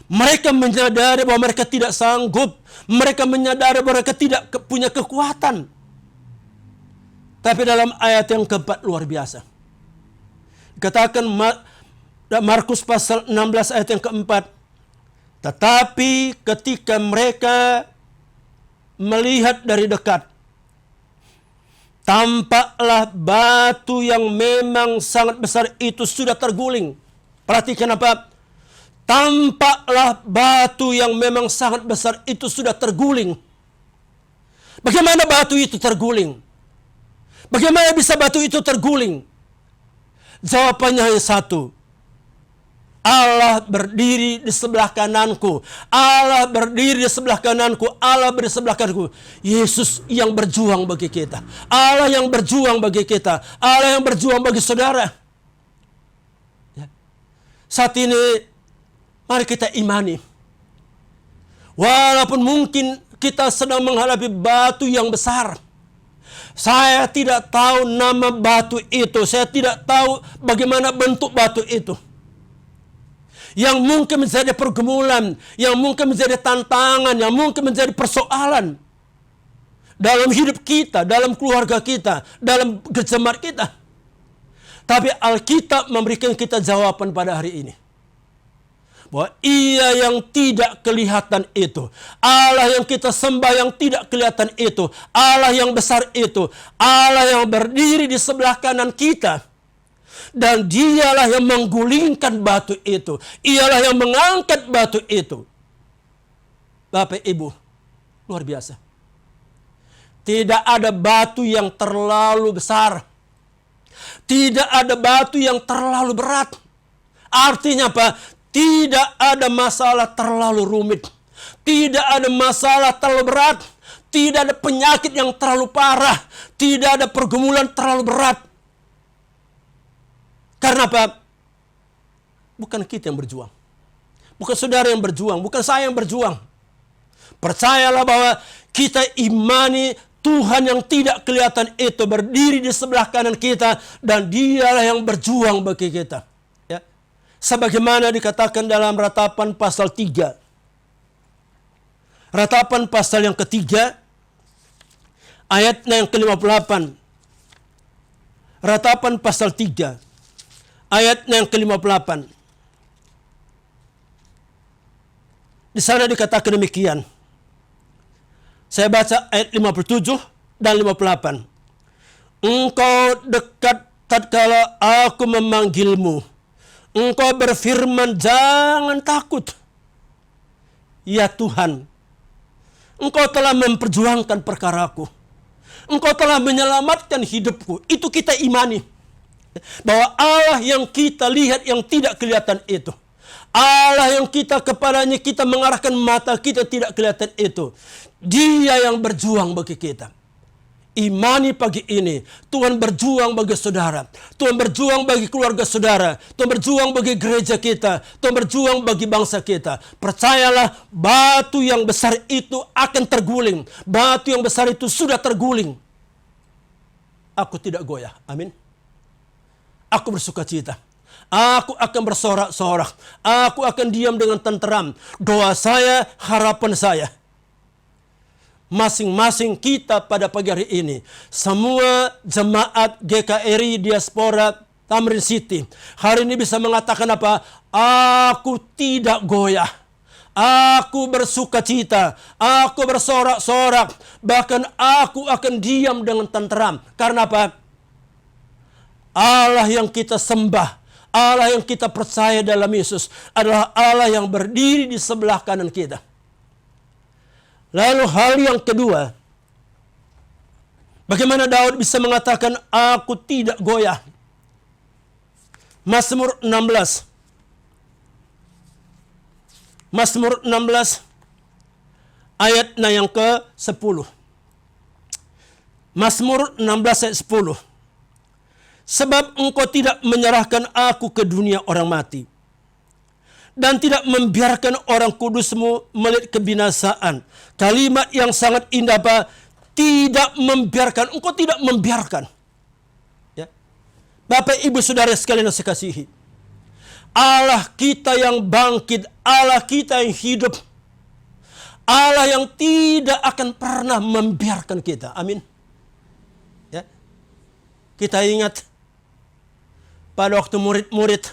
Mereka menyadari bahwa mereka tidak sanggup. Mereka menyadari bahwa mereka tidak punya kekuatan. Tapi dalam ayat yang keempat luar biasa. Katakan Markus pasal 16 ayat yang keempat. Tetapi ketika mereka melihat dari dekat, tampaklah batu yang memang sangat besar itu sudah terguling. Perhatikan apa? Tampaklah batu yang memang sangat besar itu sudah terguling. Bagaimana batu itu terguling? Bagaimana bisa batu itu terguling? Jawabannya hanya satu. Allah berdiri di sebelah kananku. Allah berdiri di sebelah kananku. Allah berdiri di sebelah kananku. Yesus yang berjuang bagi kita. Allah yang berjuang bagi kita. Allah yang berjuang bagi saudara. Ya. Saat ini mari kita imani. Walaupun mungkin kita sedang menghadapi batu yang besar. Saya tidak tahu nama batu itu. Saya tidak tahu bagaimana bentuk batu itu. Yang mungkin menjadi pergumulan. Yang mungkin menjadi tantangan. Yang mungkin menjadi persoalan. Dalam hidup kita. Dalam keluarga kita. Dalam jemaat kita. Tapi Alkitab memberikan kita jawaban pada hari ini. Bahwa Ia yang tidak kelihatan itu, Allah yang kita sembah yang tidak kelihatan itu, Allah yang besar itu, Allah yang berdiri di sebelah kanan kita, dan Dialah yang menggulingkan batu itu, Ialah yang mengangkat batu itu. Bapak Ibu, luar biasa. Tidak ada batu yang terlalu besar, tidak ada batu yang terlalu berat. Artinya apa? Tidak ada masalah terlalu rumit. Tidak ada masalah terlalu berat. Tidak ada penyakit yang terlalu parah. Tidak ada pergumulan terlalu berat. Karena apa? Bukan kita yang berjuang. Bukan saudara yang berjuang. Bukan saya yang berjuang. Percayalah bahwa kita imani Tuhan yang tidak kelihatan itu berdiri di sebelah kanan kita. Dan Dialah yang berjuang bagi kita. Sebagaimana dikatakan dalam Ratapan pasal 3. Ratapan pasal yang ketiga, ayatnya yang ke-58. Ratapan pasal 3, ayatnya yang ke-58. Di sana dikatakan demikian. Saya baca ayat 57 dan 58. Engkau dekat tatkala aku memanggilmu. Engkau berfirman, jangan takut. Ya Tuhan, Engkau telah memperjuangkan perkaraku. Engkau telah menyelamatkan hidupku. Itu kita imani. Bahwa Allah yang kita lihat yang tidak kelihatan itu. Allah yang kita kepadanya kita mengarahkan mata kita tidak kelihatan itu. Dia yang berjuang bagi kita. Imani pagi ini, Tuhan berjuang bagi saudara. Tuhan berjuang bagi keluarga saudara. Tuhan berjuang bagi gereja kita. Tuhan berjuang bagi bangsa kita. Percayalah, batu yang besar itu akan terguling. Batu yang besar itu sudah terguling. Aku tidak goyah. Amin. Aku bersuka cita. Aku akan bersorak-sorak. Aku akan diam dengan tenteram. Doa saya, harapan saya. Masing-masing kita pada pagi hari ini, semua jemaat GKRI Diaspora Tamrin City hari ini bisa mengatakan apa? Aku tidak goyah, aku bersuka cita, aku bersorak-sorak, bahkan aku akan diam dengan tenteram. Karena apa? Allah yang kita sembah, Allah yang kita percaya dalam Yesus adalah Allah yang berdiri di sebelah kanan kita. Lalu hal yang kedua, bagaimana Daud bisa mengatakan aku tidak goyah? Mazmur 16. Mazmur 16 ayatnya yang ke-10. Mazmur 16 ayat 10. Sebab engkau tidak menyerahkan aku ke dunia orang mati, dan tidak membiarkan orang kudusmu melihat kebinasaan. Kalimat yang sangat indah, Pak. Tidak membiarkan. Engkau tidak membiarkan. Ya. Bapak, Ibu, Saudara sekalian yang saya kasihi. Allah kita yang bangkit. Allah kita yang hidup. Allah yang tidak akan pernah membiarkan kita. Amin. Ya. Kita ingat pada waktu murid-murid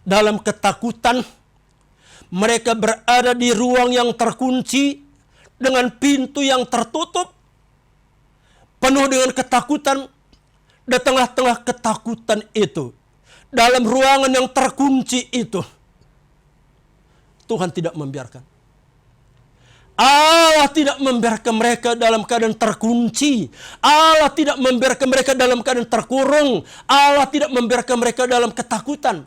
dalam ketakutan, mereka berada di ruang yang terkunci dengan pintu yang tertutup, penuh dengan ketakutan. Di tengah-tengah ketakutan itu, dalam ruangan yang terkunci itu, Tuhan tidak membiarkan. Allah tidak membiarkan mereka dalam keadaan terkunci. Allah tidak membiarkan mereka dalam keadaan terkurung. Allah tidak membiarkan mereka dalam ketakutan.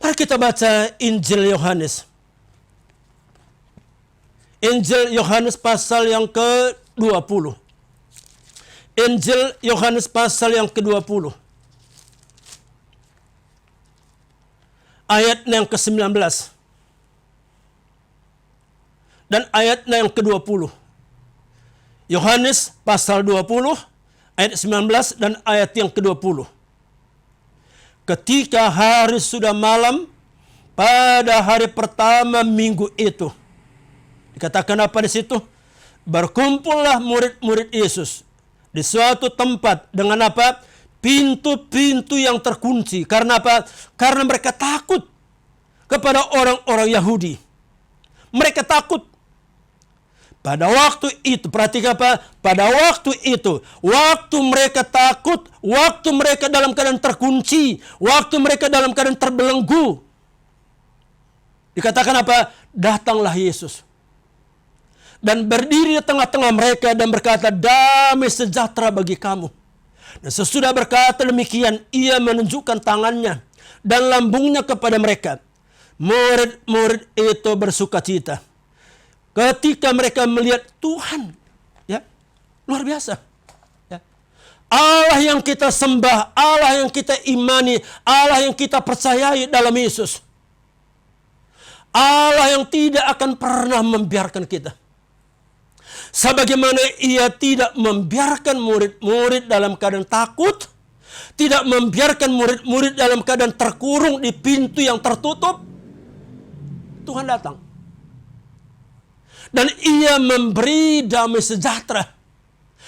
Mari kita baca Injil Yohanes. Injil Yohanes pasal yang ke-20. Injil Yohanes pasal yang ke-20. Ayat yang ke-19. Dan ayatnya yang ke-20. Yohanes pasal 20, ayat 19 dan ayat yang ke-20. Ketika hari sudah malam, pada hari pertama minggu itu, dikatakan apa di situ? Berkumpullah murid-murid Yesus di suatu tempat dengan apa? Pintu-pintu yang terkunci. Karena apa? Karena mereka takut kepada orang-orang Yahudi. Mereka takut. Pada waktu itu, perhatikan apa? Pada waktu itu, waktu mereka takut, waktu mereka dalam keadaan terkunci, waktu mereka dalam keadaan terbelenggu, dikatakan apa? Datanglah Yesus dan berdiri di tengah-tengah mereka dan berkata, damai sejahtera bagi kamu. Dan sesudah berkata demikian, ia menunjukkan tangannya dan lambungnya kepada mereka. Murid-murid itu bersuka cita ketika mereka melihat Tuhan. Ya, luar biasa. Ya. Allah yang kita sembah, Allah yang kita imani, Allah yang kita percayai dalam Yesus. Allah yang tidak akan pernah membiarkan kita. Sebagaimana ia tidak membiarkan murid-murid dalam keadaan takut, tidak membiarkan murid-murid dalam keadaan terkurung di pintu yang tertutup, Tuhan datang. Dan ia memberi damai sejahtera.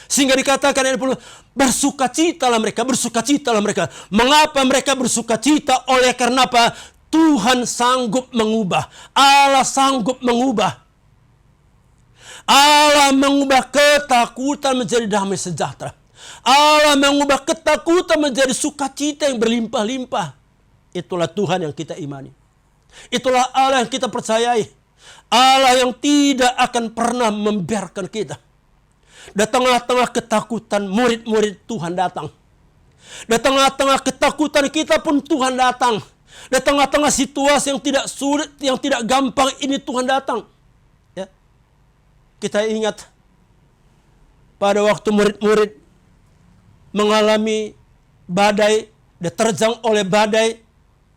Sehingga dikatakan ayat 10, bersukacitalah mereka, bersukacitalah mereka. Mengapa mereka bersukacita? Oleh karena apa? Tuhan sanggup mengubah. Allah sanggup mengubah. Allah mengubah ketakutan menjadi damai sejahtera. Allah mengubah ketakutan menjadi sukacita yang berlimpah-limpah. Itulah Tuhan yang kita imani. Itulah Allah yang kita percayai. Allah yang tidak akan pernah membiarkan kita. Di tengah-tengah ketakutan murid-murid Tuhan datang. Di tengah-tengah ketakutan kita pun Tuhan datang. Di tengah-tengah situasi yang tidak sulit, yang tidak gampang ini Tuhan datang. Ya. Kita ingat pada waktu murid-murid mengalami badai, diterjang oleh badai,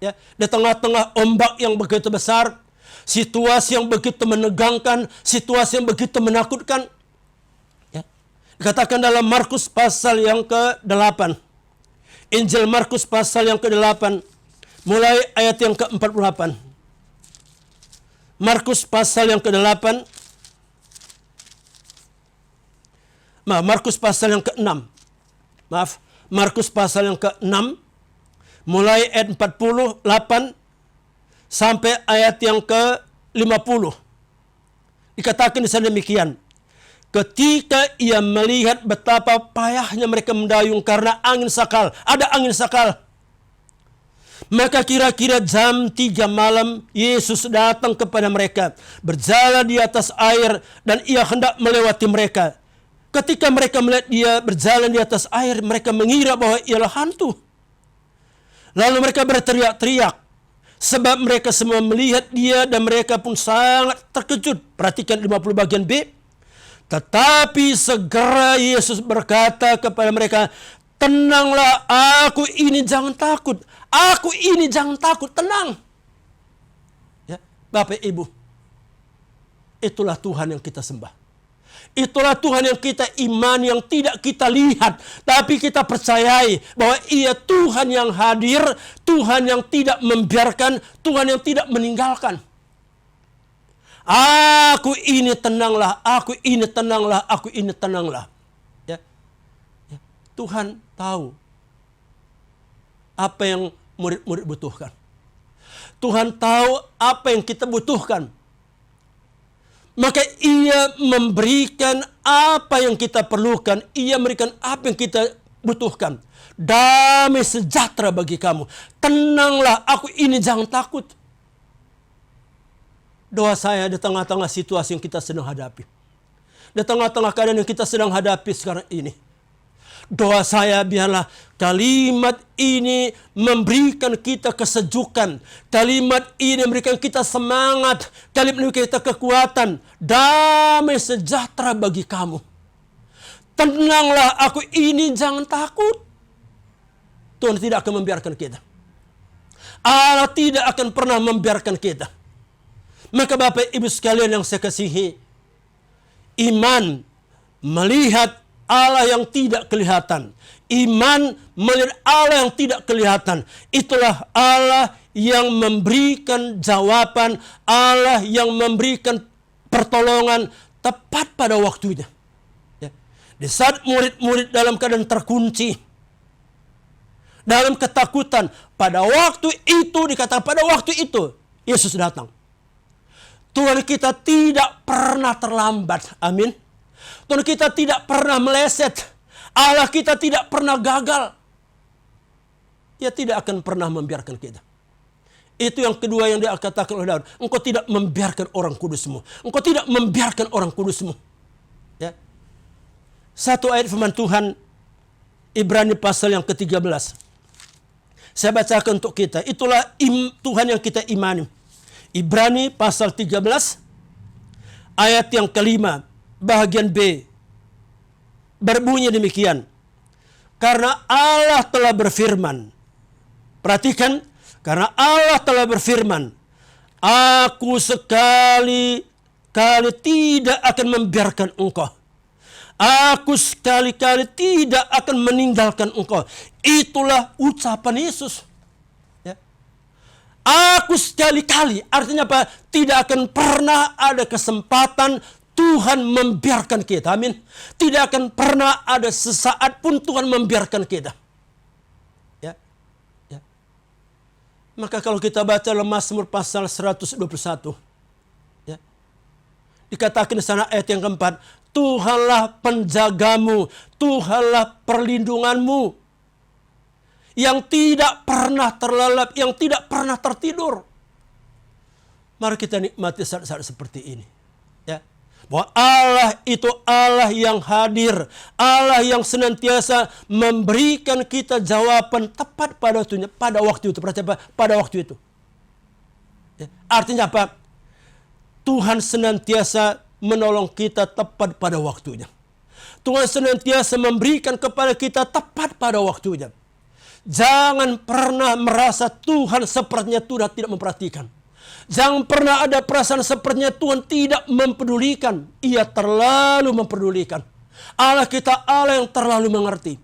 ya, di tengah-tengah ombak yang begitu besar, situasi yang begitu menegangkan, situasi yang begitu menakutkan. Dikatakan dalam Markus pasal yang ke-8. Injil Markus pasal yang ke-8. Mulai ayat yang ke-48. Markus pasal yang ke-8. Markus pasal yang ke-6. Markus pasal yang ke-6. Mulai ayat 48 sampai ayat yang ke-50. Dikatakan di sana demikian. Ketika ia melihat betapa payahnya mereka mendayung karena angin sakal. Ada angin sakal. Maka kira-kira jam 3 malam Yesus datang kepada mereka. Berjalan di atas air dan ia hendak melewati mereka. Ketika mereka melihat dia berjalan di atas air, mereka mengira bahwa ialah hantu. Lalu mereka berteriak-teriak. Sebab mereka semua melihat dia dan mereka pun sangat terkejut. Perhatikan 50 bagian B. Tetapi segera Yesus berkata kepada mereka, tenanglah, aku ini jangan takut. Aku ini jangan takut, tenang. Ya, Bapak Ibu, itulah Tuhan yang kita sembah. Itulah Tuhan yang kita imani, yang tidak kita lihat, tapi kita percayai bahwa ia Tuhan yang hadir, Tuhan yang tidak membiarkan, Tuhan yang tidak meninggalkan. Aku ini tenanglah, aku ini tenanglah, aku ini tenanglah. Ya. Ya. Tuhan tahu apa yang murid-murid butuhkan. Tuhan tahu apa yang kita butuhkan. Maka ia memberikan apa yang kita perlukan. Ia memberikan apa yang kita butuhkan. Damai sejahtera bagi kamu. Tenanglah, aku ini jangan takut. Doa saya di tengah-tengah situasi yang kita sedang hadapi. Di tengah-tengah keadaan yang kita sedang hadapi sekarang ini. Doa saya biarlah kalimat ini memberikan kita kesejukan. Kalimat ini memberikan kita semangat. Kalimat ini memberikan kita kekuatan. Damai sejahtera bagi kamu. Tenanglah, aku ini jangan takut. Tuhan tidak akan membiarkan kita. Allah tidak akan pernah membiarkan kita. Maka Bapak Ibu sekalian yang saya kasihi, iman melihat Allah yang tidak kelihatan. Iman melihat Allah yang tidak kelihatan. Itulah Allah yang memberikan jawaban, Allah yang memberikan pertolongan tepat pada waktunya. Ya. Di saat murid-murid dalam keadaan terkunci, dalam ketakutan, pada waktu itu dikatakan, pada waktu itu Yesus datang. Tuhan kita tidak pernah terlambat. Amin. Tuhan kita tidak pernah meleset. Allah kita tidak pernah gagal. Dia tidak akan pernah membiarkan kita. Itu yang kedua yang dia katakan oleh Daud. Engkau tidak membiarkan orang kudusmu. Engkau tidak membiarkan orang kudusmu. Ya. Satu ayat firman Tuhan, Ibrani pasal yang ke-13. Saya bacakan untuk kita. Itulah Tuhan yang kita imani. Ibrani pasal 13 ayat yang kelima bahagian B berbunyi demikian. Karena Allah telah berfirman. Perhatikan, karena Allah telah berfirman, aku sekali-kali tidak akan membiarkan engkau. Aku sekali-kali tidak akan meninggalkan engkau. Itulah ucapan Yesus. Aku sekali-kali, artinya apa? Tidak akan pernah ada kesempatan Tuhan membiarkan kita. Amin. Tidak akan pernah ada sesaat pun Tuhan membiarkan kita. Ya. Ya. Maka kalau kita baca dalam Mazmur pasal 121, ya, dikatakan di sana ayat yang keempat, Tuhanlah penjagamu, Tuhanlah perlindunganmu, yang tidak pernah terlelap, yang tidak pernah tertidur. Mari kita nikmati saat-saat seperti ini. Ya. Bahwa Allah itu Allah yang hadir, Allah yang senantiasa memberikan kita jawaban tepat pada waktunya, pada waktu itu. Pada waktu itu. Ya. Artinya apa? Tuhan senantiasa menolong kita tepat pada waktunya. Tuhan senantiasa memberikan kepada kita tepat pada waktunya. Jangan pernah merasa Tuhan sepertinya Tuhan tidak memperhatikan. Jangan pernah ada perasaan sepertinya Tuhan tidak mempedulikan. Ia terlalu mempedulikan. Allah kita Allah yang terlalu mengerti.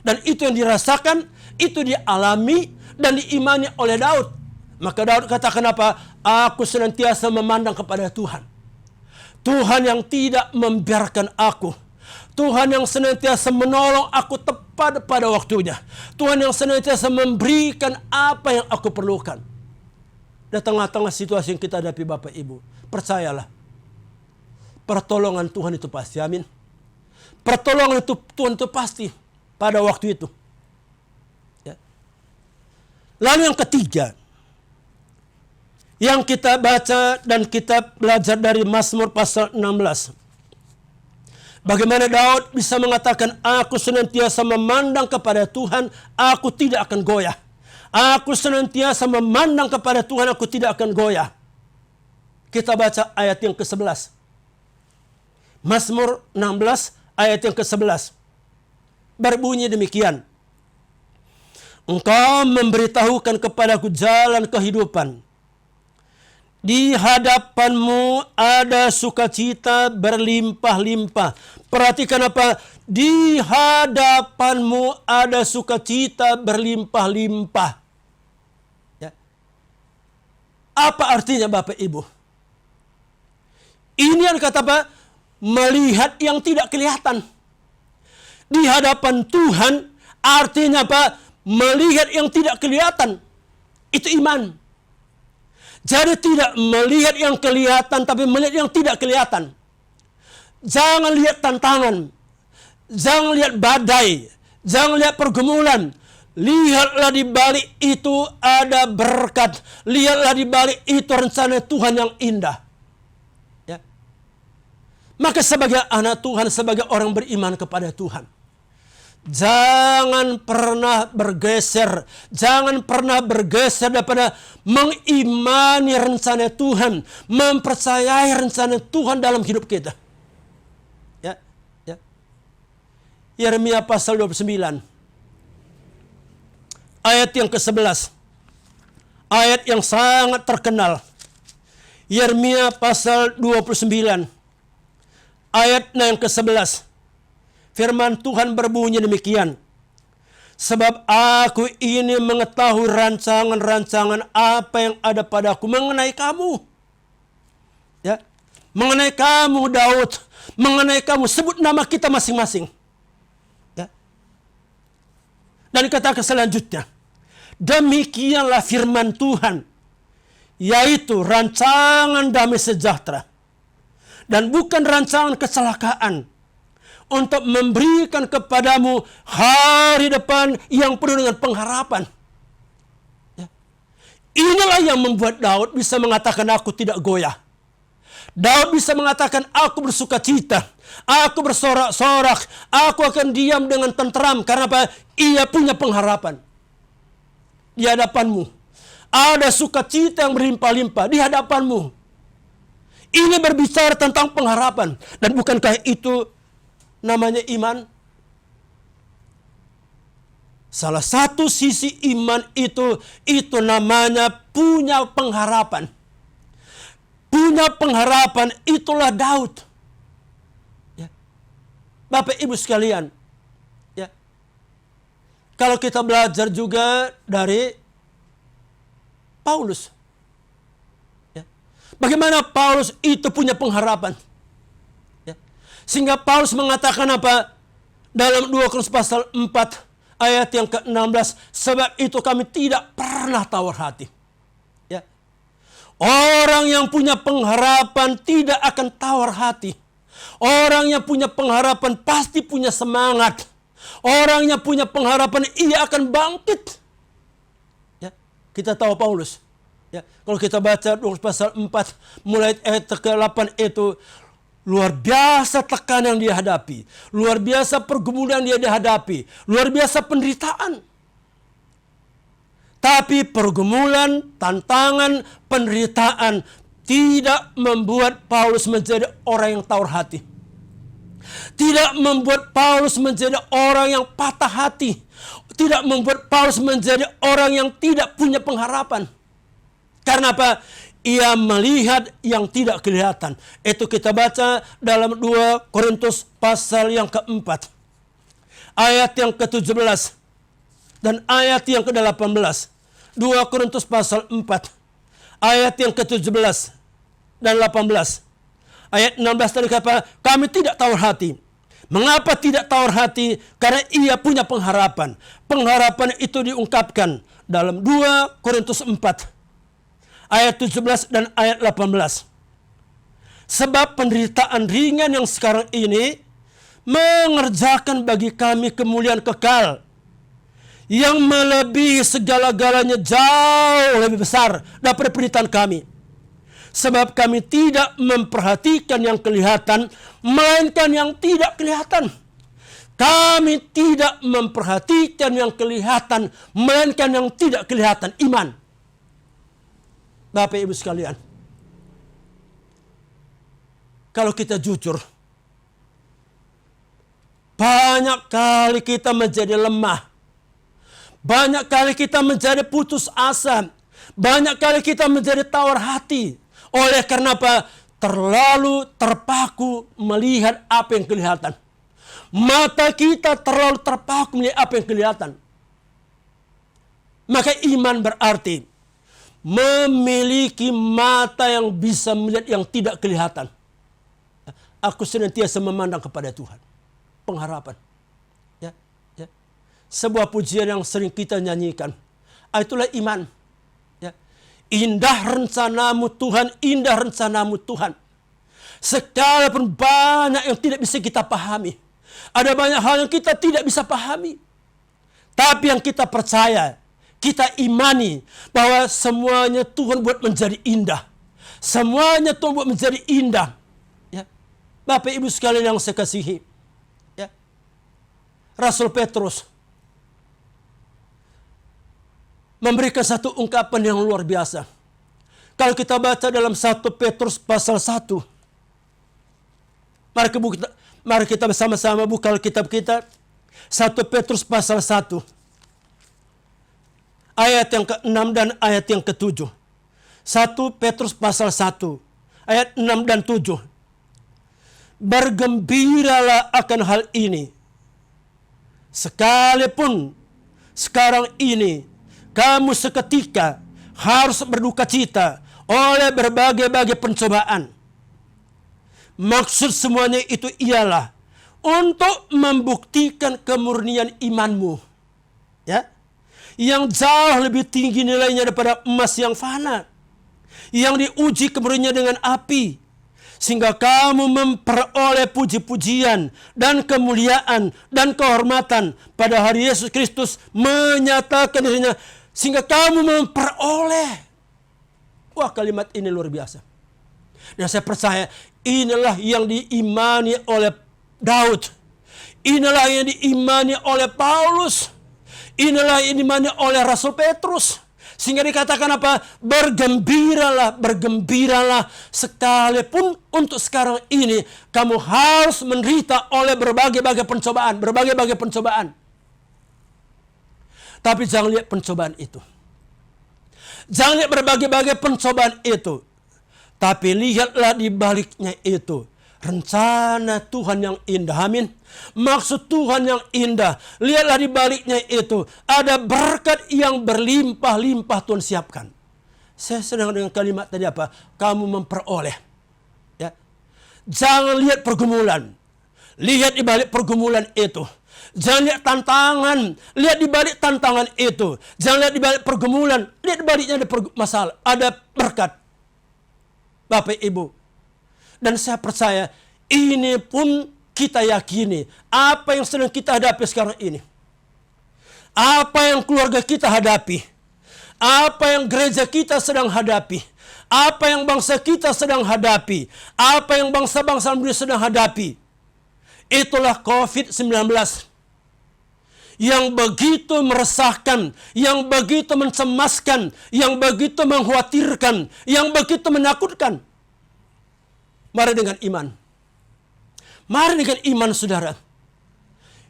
Dan itu yang dirasakan, itu dialami dan diimani oleh Daud. Maka Daud katakan apa? Aku senantiasa memandang kepada Tuhan. Tuhan yang tidak membiarkan aku. Tuhan yang senantiasa menolong aku tepat pada waktunya. Tuhan yang senantiasa memberikan apa yang aku perlukan. Di tengah-tengah situasi yang kita hadapi Bapak Ibu, percayalah, pertolongan Tuhan itu pasti. Amin. Pertolongan itu Tuhan itu pasti pada waktu itu. Ya. Lalu yang ketiga, yang kita baca dan kita belajar dari Mazmur pasal 16. Bagaimana Daud bisa mengatakan, aku senantiasa memandang kepada Tuhan, aku tidak akan goyah. Aku senantiasa memandang kepada Tuhan, aku tidak akan goyah. Kita baca ayat yang ke-11. Mazmur 16 ayat yang ke-11. Berbunyi demikian. Engkau memberitahukan kepadaku jalan kehidupan. Di hadapanmu ada sukacita berlimpah-limpah. Perhatikan apa? Di hadapanmu ada sukacita berlimpah-limpah. Ya. Apa artinya Bapak Ibu? Ini yang kata apa? Melihat yang tidak kelihatan. Di hadapan Tuhan artinya apa? Melihat yang tidak kelihatan. Itu iman. Jadi tidak melihat yang kelihatan, tapi melihat yang tidak kelihatan. Jangan lihat tantangan. Jangan lihat badai. Jangan lihat pergumulan. Lihatlah di balik itu ada berkat. Lihatlah di balik itu rencana Tuhan yang indah. Ya. Maka sebagai anak Tuhan, sebagai orang beriman kepada Tuhan, jangan pernah bergeser. Jangan pernah bergeser daripada mengimani rencana Tuhan. Mempercayai rencana Tuhan dalam hidup kita. Ya, ya. Yeremia pasal 29. Ayat yang ke-11. Ayat yang sangat terkenal. Yeremia pasal 29. Ayat yang ke-11. Firman Tuhan berbunyi demikian. Sebab aku ini mengetahui rancangan-rancangan apa yang ada padaku mengenai kamu. Ya. Mengenai kamu Daud. Mengenai kamu. Sebut nama kita masing-masing. Ya. Dan katakan selanjutnya. Demikianlah firman Tuhan. Yaitu rancangan damai sejahtera. Dan bukan rancangan kecelakaan. Untuk memberikan kepadamu hari depan yang penuh dengan pengharapan. Ya. Inilah yang membuat Daud bisa mengatakan aku tidak goyah. Daud bisa mengatakan aku bersuka cita. Aku bersorak-sorak. Aku akan diam dengan tenteram. Karena apa? Ia punya pengharapan. Di hadapanmu. Ada sukacita yang berlimpah-limpah di hadapanmu. Ini berbicara tentang pengharapan. Dan bukankah itu namanya iman? Salah satu sisi iman itu namanya punya pengharapan. Punya pengharapan, itulah Daud. Ya. Bapak Ibu sekalian, ya. Kalau kita belajar juga dari Paulus. Ya. Bagaimana Paulus itu punya pengharapan. Sehingga Paulus mengatakan apa? Dalam 2 Korintus pasal 4 ayat yang ke-16, sebab itu kami tidak pernah tawar hati. Ya. Orang yang punya pengharapan tidak akan tawar hati. Orang yang punya pengharapan pasti punya semangat. Orang yang punya pengharapan ia akan bangkit. Ya, kita tahu Paulus. Ya, kalau kita baca 2 pasal 4 mulai ayat ke-8 itu, luar biasa tekanan yang dia hadapi, luar biasa pergumulan yang dia hadapi, luar biasa penderitaan. Tapi pergumulan, tantangan, penderitaan tidak membuat Paulus menjadi orang yang tawar hati. Tidak membuat Paulus menjadi orang yang patah hati. Tidak membuat Paulus menjadi orang yang tidak punya pengharapan. Karena apa? Ia melihat yang tidak kelihatan. Itu kita baca dalam 2 Korintus pasal yang ke-4. Ayat yang ke-17 dan ayat yang ke-18. 2 Korintus pasal 4. Ayat yang ke-17 dan 18. Ayat 16 tadi kata, kami tidak tawar hati. Mengapa tidak tawar hati? Karena ia punya pengharapan. Pengharapan itu diungkapkan dalam 2 Korintus 4. Ayat 17 dan ayat 18. Sebab penderitaan ringan yang sekarang ini mengerjakan bagi kami kemuliaan kekal yang melebihi segala-galanya jauh lebih besar daripada penderitaan kami. Sebab kami tidak memperhatikan yang kelihatan, melainkan yang tidak kelihatan. Kami tidak memperhatikan yang kelihatan, melainkan yang tidak kelihatan. Iman. Bapak Ibu sekalian, kalau kita jujur, banyak kali kita menjadi lemah. Banyak kali kita menjadi putus asa. Banyak kali kita menjadi tawar hati. Oleh karena apa? Terlalu terpaku melihat apa yang kelihatan. Mata kita terlalu terpaku melihat apa yang kelihatan. Maka iman berarti memiliki mata yang bisa melihat yang tidak kelihatan. Aku senantiasa memandang kepada Tuhan. Pengharapan. Ya, ya. Sebuah pujian yang sering kita nyanyikan. Itulah iman. Indah rencanamu Tuhan, indah rencanamu Tuhan. Sekalipun banyak yang tidak bisa kita pahami. Ada banyak hal yang kita tidak bisa pahami. Tapi yang kita percaya, kita imani bahwa semuanya Tuhan buat menjadi indah. Semuanya Tuhan buat menjadi indah. Ya. Bapak Ibu sekalian yang saya kasihi. Ya. Rasul Petrus memberikan satu ungkapan yang luar biasa. Kalau kita baca dalam 1 Petrus pasal 1. Mari kita bersama-sama buka kitab kita. 1 Petrus pasal 1. Ayat yang ke-6 dan ayat yang ke-7. 1 Petrus pasal 1. Ayat 6 dan 7. Bergembiralah akan hal ini. Sekalipun sekarang ini kamu seketika harus berduka cita oleh berbagai-bagai pencobaan. Maksud semuanya itu ialah untuk membuktikan kemurnian imanmu. Ya, yang jauh lebih tinggi nilainya daripada emas yang fana, yang diuji kemurniannya dengan api, sehingga kamu memperoleh puji-pujian dan kemuliaan dan kehormatan pada hari Yesus Kristus menyatakan dirinya. Sehingga kamu memperoleh. Wah, kalimat ini luar biasa. Dan saya percaya inilah yang diimani oleh Daud. Inilah yang diimani oleh Paulus. Inilah yang diimani oleh Rasul Petrus. Sehingga dikatakan apa? Bergembiralah, bergembiralah. Sekalipun untuk sekarang ini kamu harus menderita oleh berbagai-bagai pencobaan. Berbagai-bagai pencobaan. Tapi jangan lihat pencobaan itu. Jangan lihat berbagai-bagai pencobaan itu. Tapi lihatlah di baliknya itu. Rencana Tuhan yang indah. Amin. Maksud Tuhan yang indah. Lihatlah di baliknya itu. Ada berkat yang berlimpah-limpah Tuhan siapkan. Saya sedang dengan kalimat tadi apa? Kamu memperoleh. Ya. Jangan lihat pergumulan. lihat di balik pergumulan itu. Jangan lihat tantangan, lihat di balik tantangan itu. Jangan lihat di balik pergumulan, lihat di baliknya ada masalah, ada berkat. Bapak Ibu, dan saya percaya ini pun kita yakini apa yang sedang kita hadapi sekarang ini. Apa yang keluarga kita hadapi, apa yang gereja kita sedang hadapi, apa yang bangsa kita sedang hadapi, apa yang bangsa-bangsa dunia sedang hadapi, itulah COVID-19 yang begitu meresahkan, yang begitu mencemaskan, yang begitu mengkhawatirkan, yang begitu menakutkan. Mari dengan iman. Mari dengan iman, saudara.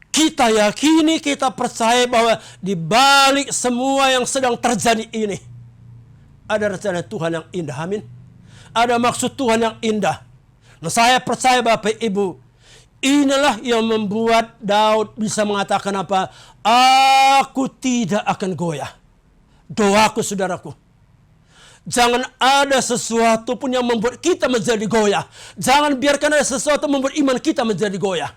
Kita yakini, kita percaya bahwa di balik semua yang sedang terjadi ini, ada rencana Tuhan yang indah. Amin. Ada maksud Tuhan yang indah. Nah, saya percaya Bapak Ibu, inilah yang membuat Daud bisa mengatakan apa? Aku tidak akan goyah. Doaku, saudaraku. Jangan ada sesuatu pun yang membuat kita menjadi goyah. Jangan biarkan ada sesuatu yang membuat iman kita menjadi goyah.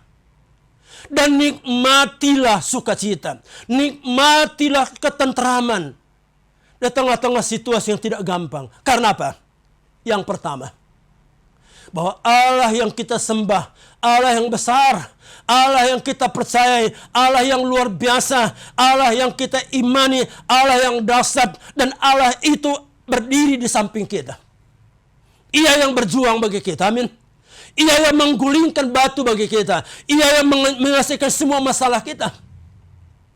Dan nikmatilah sukacita. Nikmatilah ketentraman. Di tengah-tengah situasi yang tidak gampang. Karena apa? Yang pertama, bahwa Allah yang kita sembah, Allah yang besar, Allah yang kita percayai, Allah yang luar biasa, Allah yang kita imani, Allah yang dahsyat, dan Allah itu berdiri di samping kita. Ia yang berjuang bagi kita, amin. Ia yang menggulingkan batu bagi kita. Ia yang menyelesaikan semua masalah kita.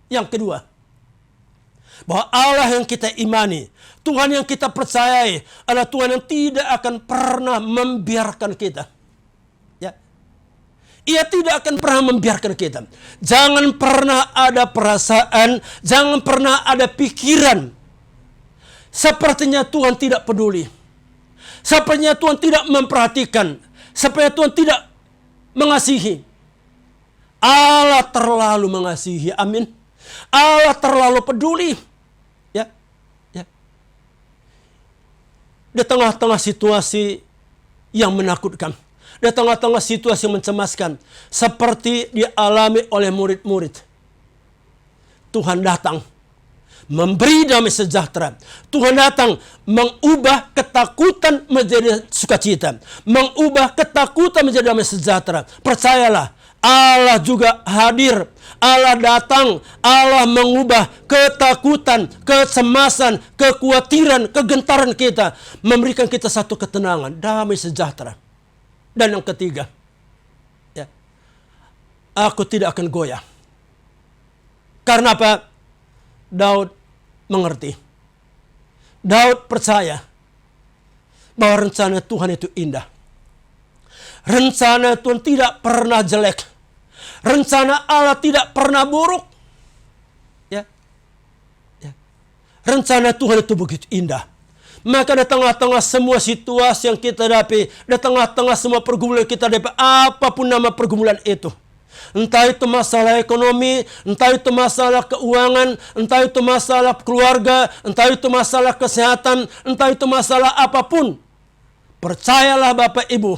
Yang kedua, bahwa Allah yang kita imani, Tuhan yang kita percayai, adalah Tuhan yang tidak akan pernah membiarkan kita. Ya. Ia tidak akan pernah membiarkan kita. Jangan pernah ada perasaan, jangan pernah ada pikiran sepertinya Tuhan tidak peduli. Sepertinya Tuhan tidak memperhatikan. Sepertinya Tuhan tidak mengasihi. Allah terlalu mengasihi. Amin. Allah terlalu peduli. Ya. Ya. Di tengah-tengah situasi yang menakutkan, di tengah-tengah situasi yang mencemaskan, seperti dialami oleh murid-murid, Tuhan datang memberi damai sejahtera. Tuhan datang mengubah ketakutan menjadi sukacita, mengubah ketakutan menjadi damai sejahtera. Percayalah, Allah juga hadir. Allah datang, Allah mengubah ketakutan, kecemasan, kekhawatiran, kegentaran kita, memberikan kita satu ketenangan, damai sejahtera. Dan yang ketiga, ya, aku tidak akan goyah. Karena apa? Daud mengerti. Daud percaya bahwa rencana Tuhan itu indah. Rencana Tuhan tidak pernah jelek. Rencana Allah tidak pernah buruk. Ya. Ya. Rencana Tuhan itu begitu indah. Maka di tengah-tengah semua situasi yang kita hadapi, di tengah-tengah semua pergumulan kita hadapi, apapun nama pergumulan itu, entah itu masalah ekonomi, entah itu masalah keuangan, entah itu masalah keluarga, entah itu masalah kesehatan, entah itu masalah apapun, percayalah Bapak Ibu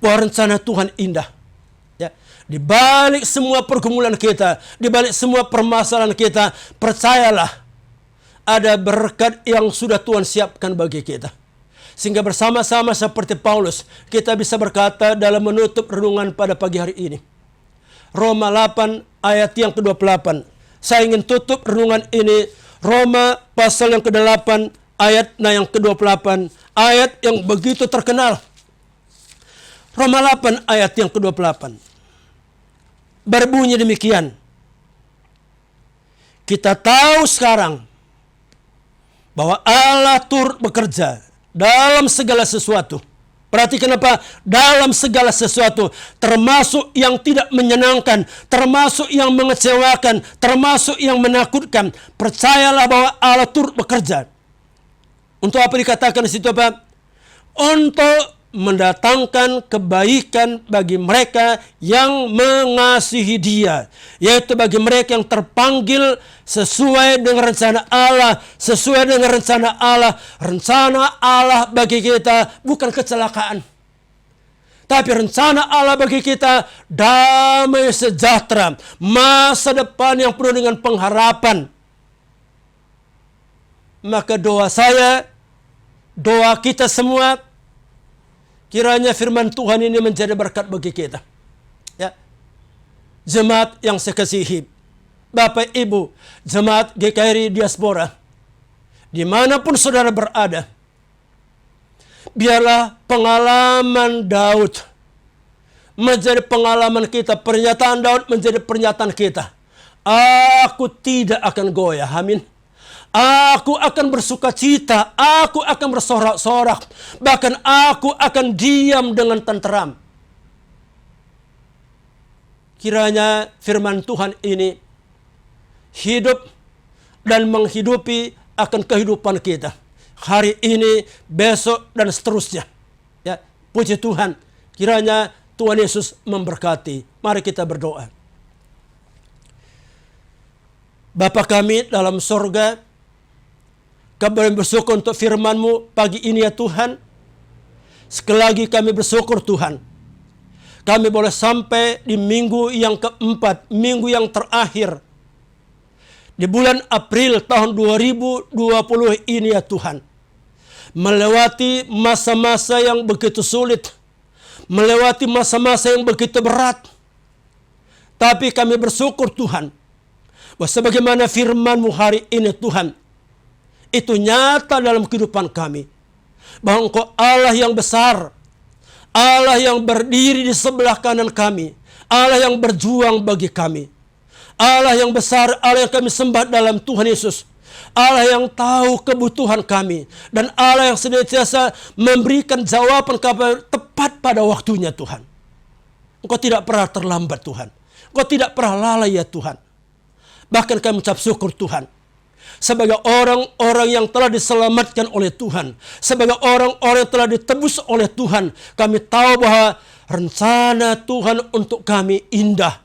bahwa rencana Tuhan indah. Ya, di balik semua pergumulan kita, di balik semua permasalahan kita, percayalah ada berkat yang sudah Tuhan siapkan bagi kita. Sehingga bersama-sama seperti Paulus, kita bisa berkata dalam menutup renungan pada pagi hari ini. Roma 8 ayat yang ke-28. Saya ingin tutup renungan ini. Roma pasal yang ke-8 ayat yang ke-28. Ayat yang begitu terkenal. Roma 8 ayat yang ke-28. Berbunyi demikian. Kita tahu sekarang bahwa Allah turut bekerja dalam segala sesuatu. Perhatikan apa? Dalam segala sesuatu, termasuk yang tidak menyenangkan, termasuk yang mengecewakan, termasuk yang menakutkan. Percayalah bahwa Allah turut bekerja. Untuk apa dikatakan di situ apa? Untuk mendatangkan kebaikan bagi mereka yang mengasihi Dia, yaitu bagi mereka yang terpanggil sesuai dengan rencana Allah. Sesuai dengan rencana Allah. Rencana Allah bagi kita bukan kecelakaan. Tapi rencana Allah bagi kita damai sejahtera, masa depan yang penuh dengan pengharapan. Maka doa saya, doa kita semua, kiranya firman Tuhan ini menjadi berkat bagi kita. Ya. Jemaat yang saya kasihi, Bapak Ibu, jemaat GKRI Diaspora, dimanapun saudara berada, biarlah pengalaman Daud menjadi pengalaman kita, pernyataan Daud menjadi pernyataan kita. Aku tidak akan goyah, amin. Aku akan bersuka cita, aku akan bersorak-sorak, bahkan aku akan diam dengan tenteram. Kiranya firman Tuhan ini hidup dan menghidupi akan kehidupan kita. Hari ini, besok, dan seterusnya. Ya, puji Tuhan. Kiranya Tuhan Yesus memberkati. Mari kita berdoa. Bapa kami dalam sorga, kami bersyukur untuk firman-Mu pagi ini ya Tuhan. Sekali lagi kami bersyukur Tuhan. Kami boleh sampai di minggu yang keempat, minggu yang terakhir. Di bulan April tahun 2020 ini ya Tuhan. Melewati masa-masa yang begitu sulit. Melewati masa-masa yang begitu berat. Tapi kami bersyukur Tuhan. Bahwa sebagaimana firman-Mu hari ini Tuhan. Itu nyata dalam kehidupan kami. Bahwa Engkau Allah yang besar. Allah yang berdiri di sebelah kanan kami. Allah yang berjuang bagi kami. Allah yang besar, Allah yang kami sembah dalam Tuhan Yesus. Allah yang tahu kebutuhan kami. Dan Allah yang senantiasa memberikan jawaban tepat pada waktunya Tuhan. Engkau tidak pernah terlambat Tuhan. Engkau tidak pernah lalai ya Tuhan. Bahkan kami ucap syukur Tuhan. Sebagai orang-orang yang telah diselamatkan oleh Tuhan. Sebagai orang-orang yang telah ditebus oleh Tuhan. Kami tahu bahwa rencana Tuhan untuk kami indah.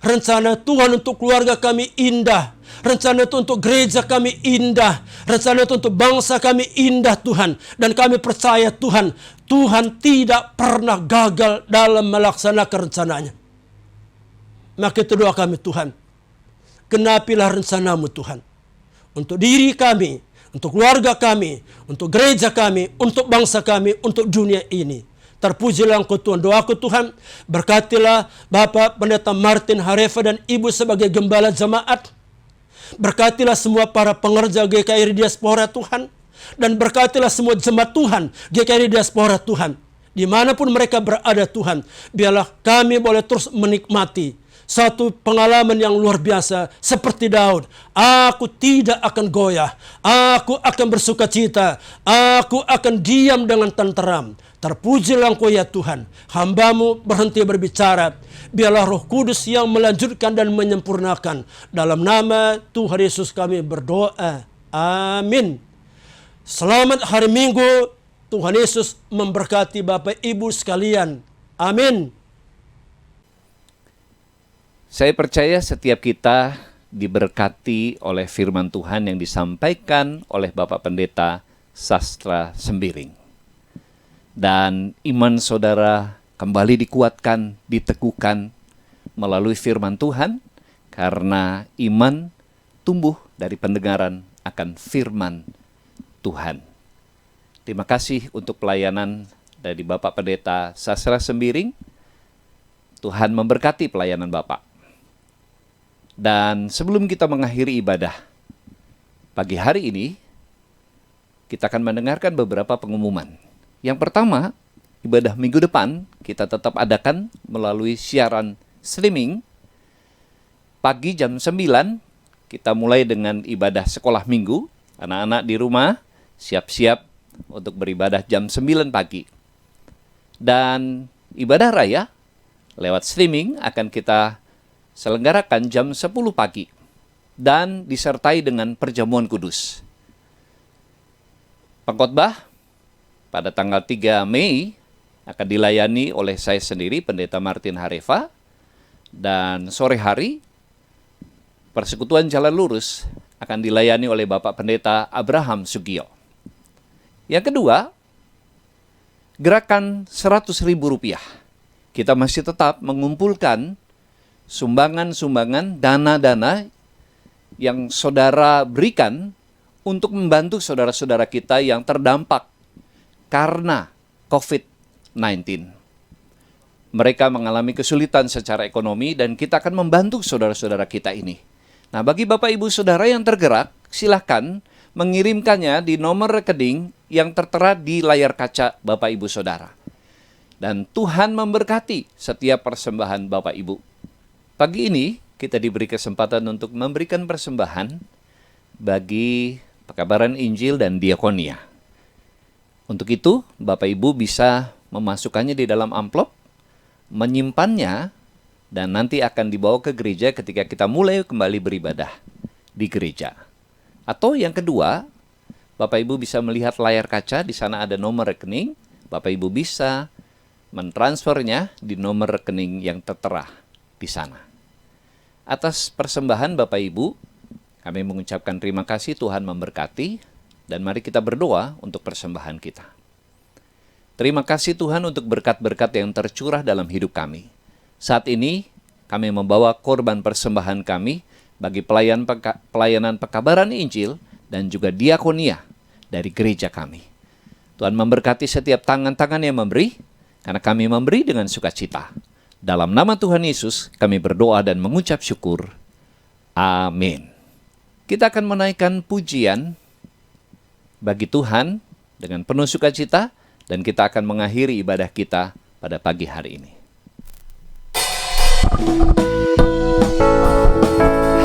Rencana Tuhan untuk keluarga kami indah. Rencana Tuhan untuk gereja kami indah. Rencana Tuhan untuk bangsa kami indah Tuhan. Dan kami percaya Tuhan, Tuhan tidak pernah gagal dalam melaksanakan rencananya. Maka itu doa kami Tuhan. Genapilah rencana-Mu Tuhan. Untuk diri kami, untuk keluarga kami, untuk gereja kami, untuk bangsa kami, untuk dunia ini. Terpujilah Engkau Tuhan. Doaku Tuhan, berkatilah Bapak Pendeta Martin Harefa dan Ibu sebagai gembala jemaat. Berkatilah semua para pengerja GKRI Diaspora Tuhan. Dan berkatilah semua jemaat Tuhan, GKRI Diaspora Tuhan. Dimanapun mereka berada Tuhan, biarlah kami boleh terus menikmati satu pengalaman yang luar biasa seperti Daud. Aku tidak akan goyah. Aku akan bersuka cita. Aku akan diam dengan tenteram. Terpujilah Engkau ya Tuhan. Hamba-Mu berhenti berbicara. Biarlah Roh Kudus yang melanjutkan dan menyempurnakan. Dalam nama Tuhan Yesus kami berdoa. Amin. Selamat hari Minggu. Tuhan Yesus memberkati Bapak Ibu sekalian. Amin. Saya percaya setiap kita diberkati oleh firman Tuhan yang disampaikan oleh Bapak Pendeta Sastra Sembiring. Dan iman saudara kembali dikuatkan, diteguhkan melalui firman Tuhan, karena iman tumbuh dari pendengaran akan firman Tuhan. Terima kasih untuk pelayanan dari Bapak Pendeta Sastra Sembiring. Tuhan memberkati pelayanan Bapak. Dan sebelum kita mengakhiri ibadah pagi hari ini, kita akan mendengarkan beberapa pengumuman. Yang pertama, ibadah minggu depan kita tetap adakan melalui siaran streaming. Pagi jam 9, kita mulai dengan ibadah sekolah minggu. Anak-anak di rumah siap-siap untuk beribadah jam 9 pagi. Dan ibadah raya lewat streaming akan kita selenggarakan jam 10 pagi dan disertai dengan perjamuan kudus. Pengkhotbah pada tanggal 3 Mei akan dilayani oleh saya sendiri, Pendeta Martin Harefa, dan sore hari Persekutuan Jalan Lurus akan dilayani oleh Bapak Pendeta Abraham Sugio. Yang kedua, gerakan Rp100.000 kita masih tetap mengumpulkan sumbangan-sumbangan, dana-dana yang saudara berikan untuk membantu saudara-saudara kita yang terdampak karena COVID-19. Mereka mengalami kesulitan secara ekonomi dan kita akan membantu saudara-saudara kita ini. Nah, bagi Bapak Ibu Saudara yang tergerak, silakan mengirimkannya di nomor rekening yang tertera di layar kaca Bapak Ibu Saudara. Dan Tuhan memberkati setiap persembahan Bapak Ibu. Pagi ini kita diberi kesempatan untuk memberikan persembahan bagi pekabaran Injil dan diakonia. Untuk itu, Bapak Ibu bisa memasukkannya di dalam amplop, menyimpannya, dan nanti akan dibawa ke gereja ketika kita mulai kembali beribadah di gereja. Atau yang kedua, Bapak Ibu bisa melihat layar kaca, di sana ada nomor rekening, Bapak Ibu bisa mentransfernya di nomor rekening yang tertera di sana. Atas persembahan Bapak Ibu, kami mengucapkan terima kasih, Tuhan memberkati, dan mari kita berdoa untuk persembahan kita. Terima kasih Tuhan untuk berkat-berkat yang tercurah dalam hidup kami. Saat ini kami membawa korban persembahan kami bagi pelayanan pekabaran Injil dan juga diakonia dari gereja kami. Tuhan memberkati setiap tangan-tangan yang memberi, karena kami memberi dengan sukacita. Dalam nama Tuhan Yesus kami berdoa dan mengucap syukur. Amin. Kita akan menaikkan pujian bagi Tuhan dengan penuh sukacita, dan kita akan mengakhiri ibadah kita pada pagi hari ini.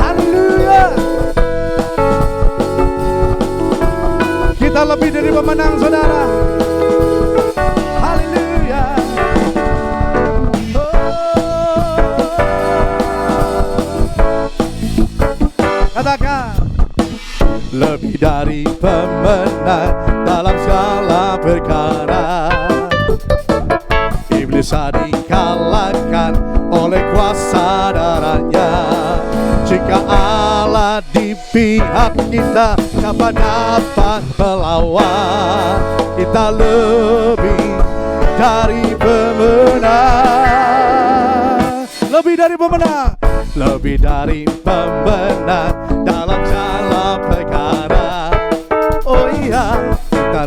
Haleluya. Kita lebih dari pemenang, saudara. Haleluya. Katakan, lebih dari pemenang dalam segala perkara. Iblis dikalahkan oleh kuasa darahnya. Jika Allah di pihak kita, siapa dapat melawan? Kita lebih dari pemenang. Lebih dari pemenang. Lebih dari pemenang dalam segala perkara. Oh iya, kita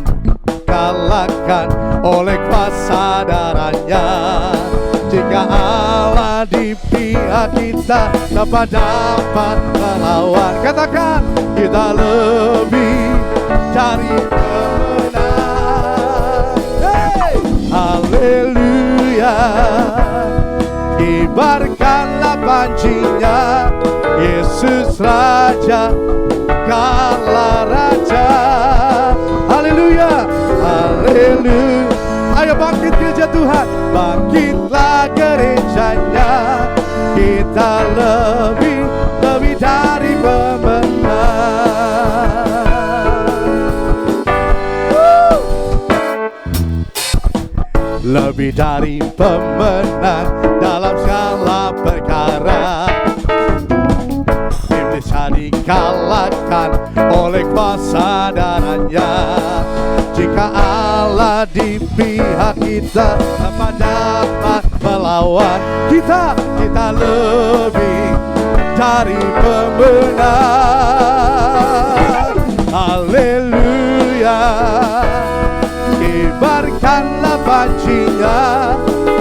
kalahkan oleh kuasa darahnya. Jika Allah di pihak kita, siapa dapat melawan? Katakan, kita lebih dari pemenang. Hey! Haleluya. Kibarkanlah pancinya, Yesus Raja, Kala Raja. Haleluya, haleluya. Ayo bangkit gereja Tuhan, bangkitlah gerejanya. Kita lebih dari pemenang. Lebih dari pemenang dalam segala perkara. Iblis dikalahkan oleh kuasa darahnya. Jika Allah di pihak kita, siapa dapat melawan? Kita lebih dari pemenang. Haleluya. Kibarkanlah pancinya,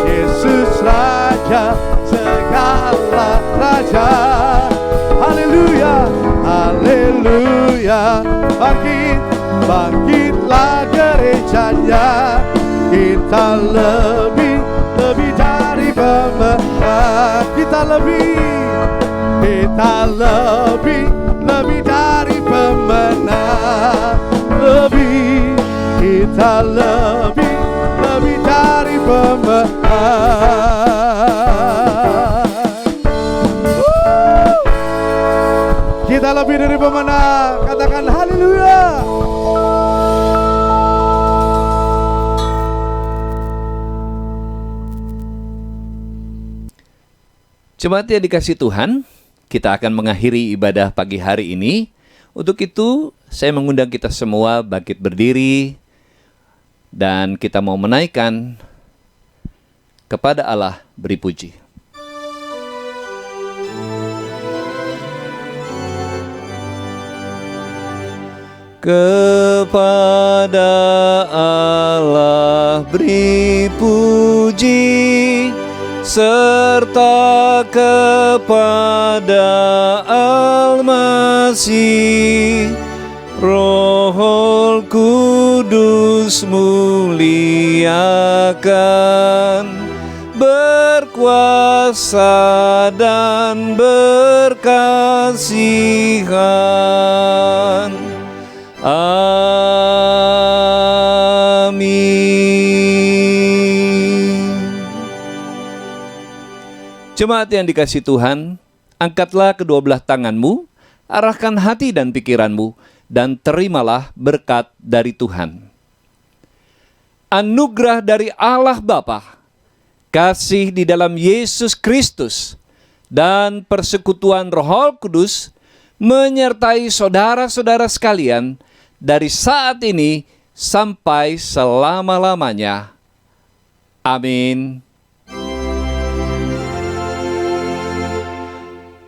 Yesus Raja, segala raja. Haleluya, haleluya. Bangkitlah gerejanya. Kita lebih dari pemenang. Kita lebih dari pemenang. Kita lebih dari pemenang. Kita lebih dari pemenang. Katakan haleluya. Jemaat yang dikasih Tuhan, kita akan mengakhiri ibadah pagi hari ini. Untuk itu, saya mengundang kita semua bangkit berdiri, dan kita mau menaikkan Kepada Allah beri puji. Kepada Allah beri puji, serta kepada Al-Masih, Roh Kudus muliakan, berkuasa dan berkasihan. Amin. Jemaat yang dikasihi Tuhan, angkatlah kedua belah tanganmu, arahkan hati dan pikiranmu, dan terimalah berkat dari Tuhan. Anugerah dari Allah Bapa, kasih di dalam Yesus Kristus, dan persekutuan Roh Kudus menyertai saudara-saudara sekalian dari saat ini sampai selama-lamanya. Amin.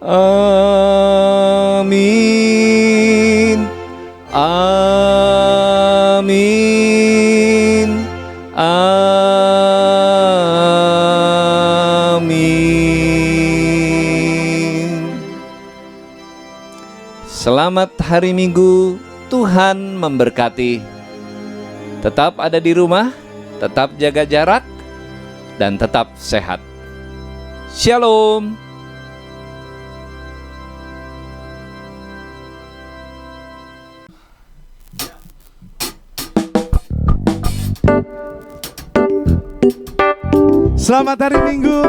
Amin. Amin. Amin. Selamat hari Minggu, Tuhan memberkati. Tetap ada di rumah, tetap jaga jarak, dan tetap sehat. Shalom. Selamat hari Minggu,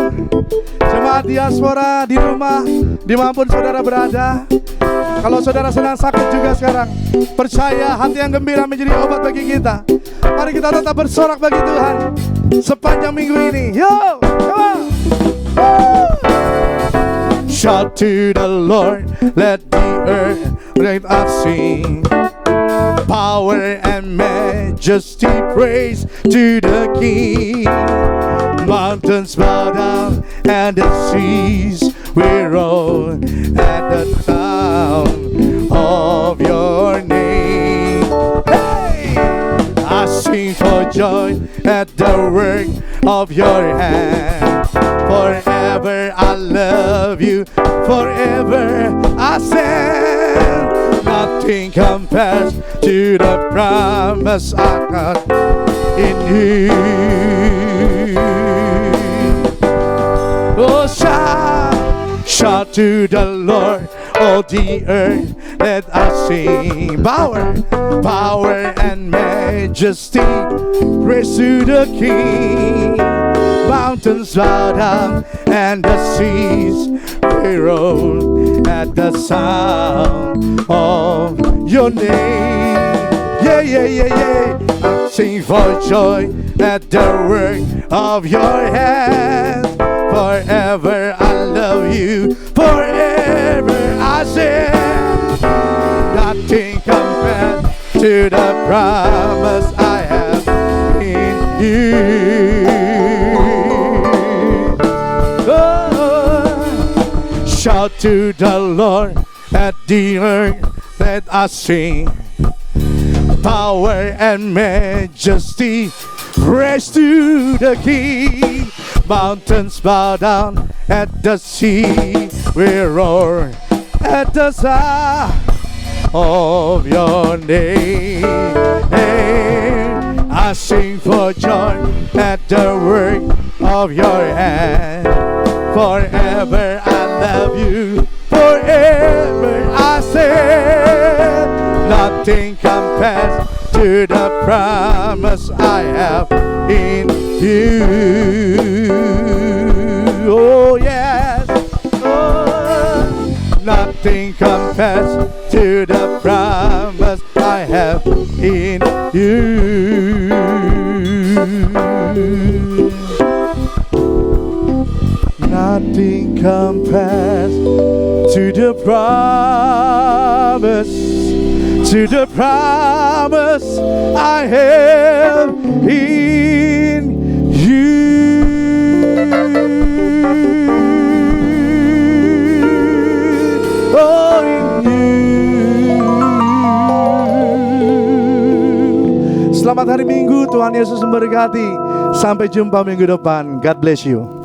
jemaat diaspora di rumah, dimanapun saudara berada. Kalau saudara sedang sakit juga sekarang, percaya hati yang gembira menjadi obat bagi kita. Mari kita tetap bersorak bagi Tuhan sepanjang minggu ini. Yo, come on. Shout to the Lord, let the earth let us sing. Power and majesty, praise to the King. Mountains bow down and the seas will roll at the sound of your name. Hey! I sing for joy at the work of your hand. Forever I love you, forever I stand. Nothing compares to the promise I got in you. Oh, shout to the Lord, all the earth, let us sing. Power and majesty, praise to the King. Mountains bow down and the seas they roll at the sound of your name. Yeah, yeah, yeah, yeah. I sing for joy at the work of your hands. Forever I love you, forever I sing. Nothing compares to the promise I have in you. Oh, shout to the Lord at the earth, let us sing. Power and majesty, praise to the King. Mountains bow down at the sea, we roar at the sound of your name. I sing for joy at the work of your hand. Forever I love you, forever I say. Nothing compares to the promise I have in you. Oh yes, oh, nothing compares to the promise I have in you. Nothing compares to the promise I have in you. Selamat hari Minggu, Tuhan Yesus memberkati. Sampai jumpa minggu depan. God bless you.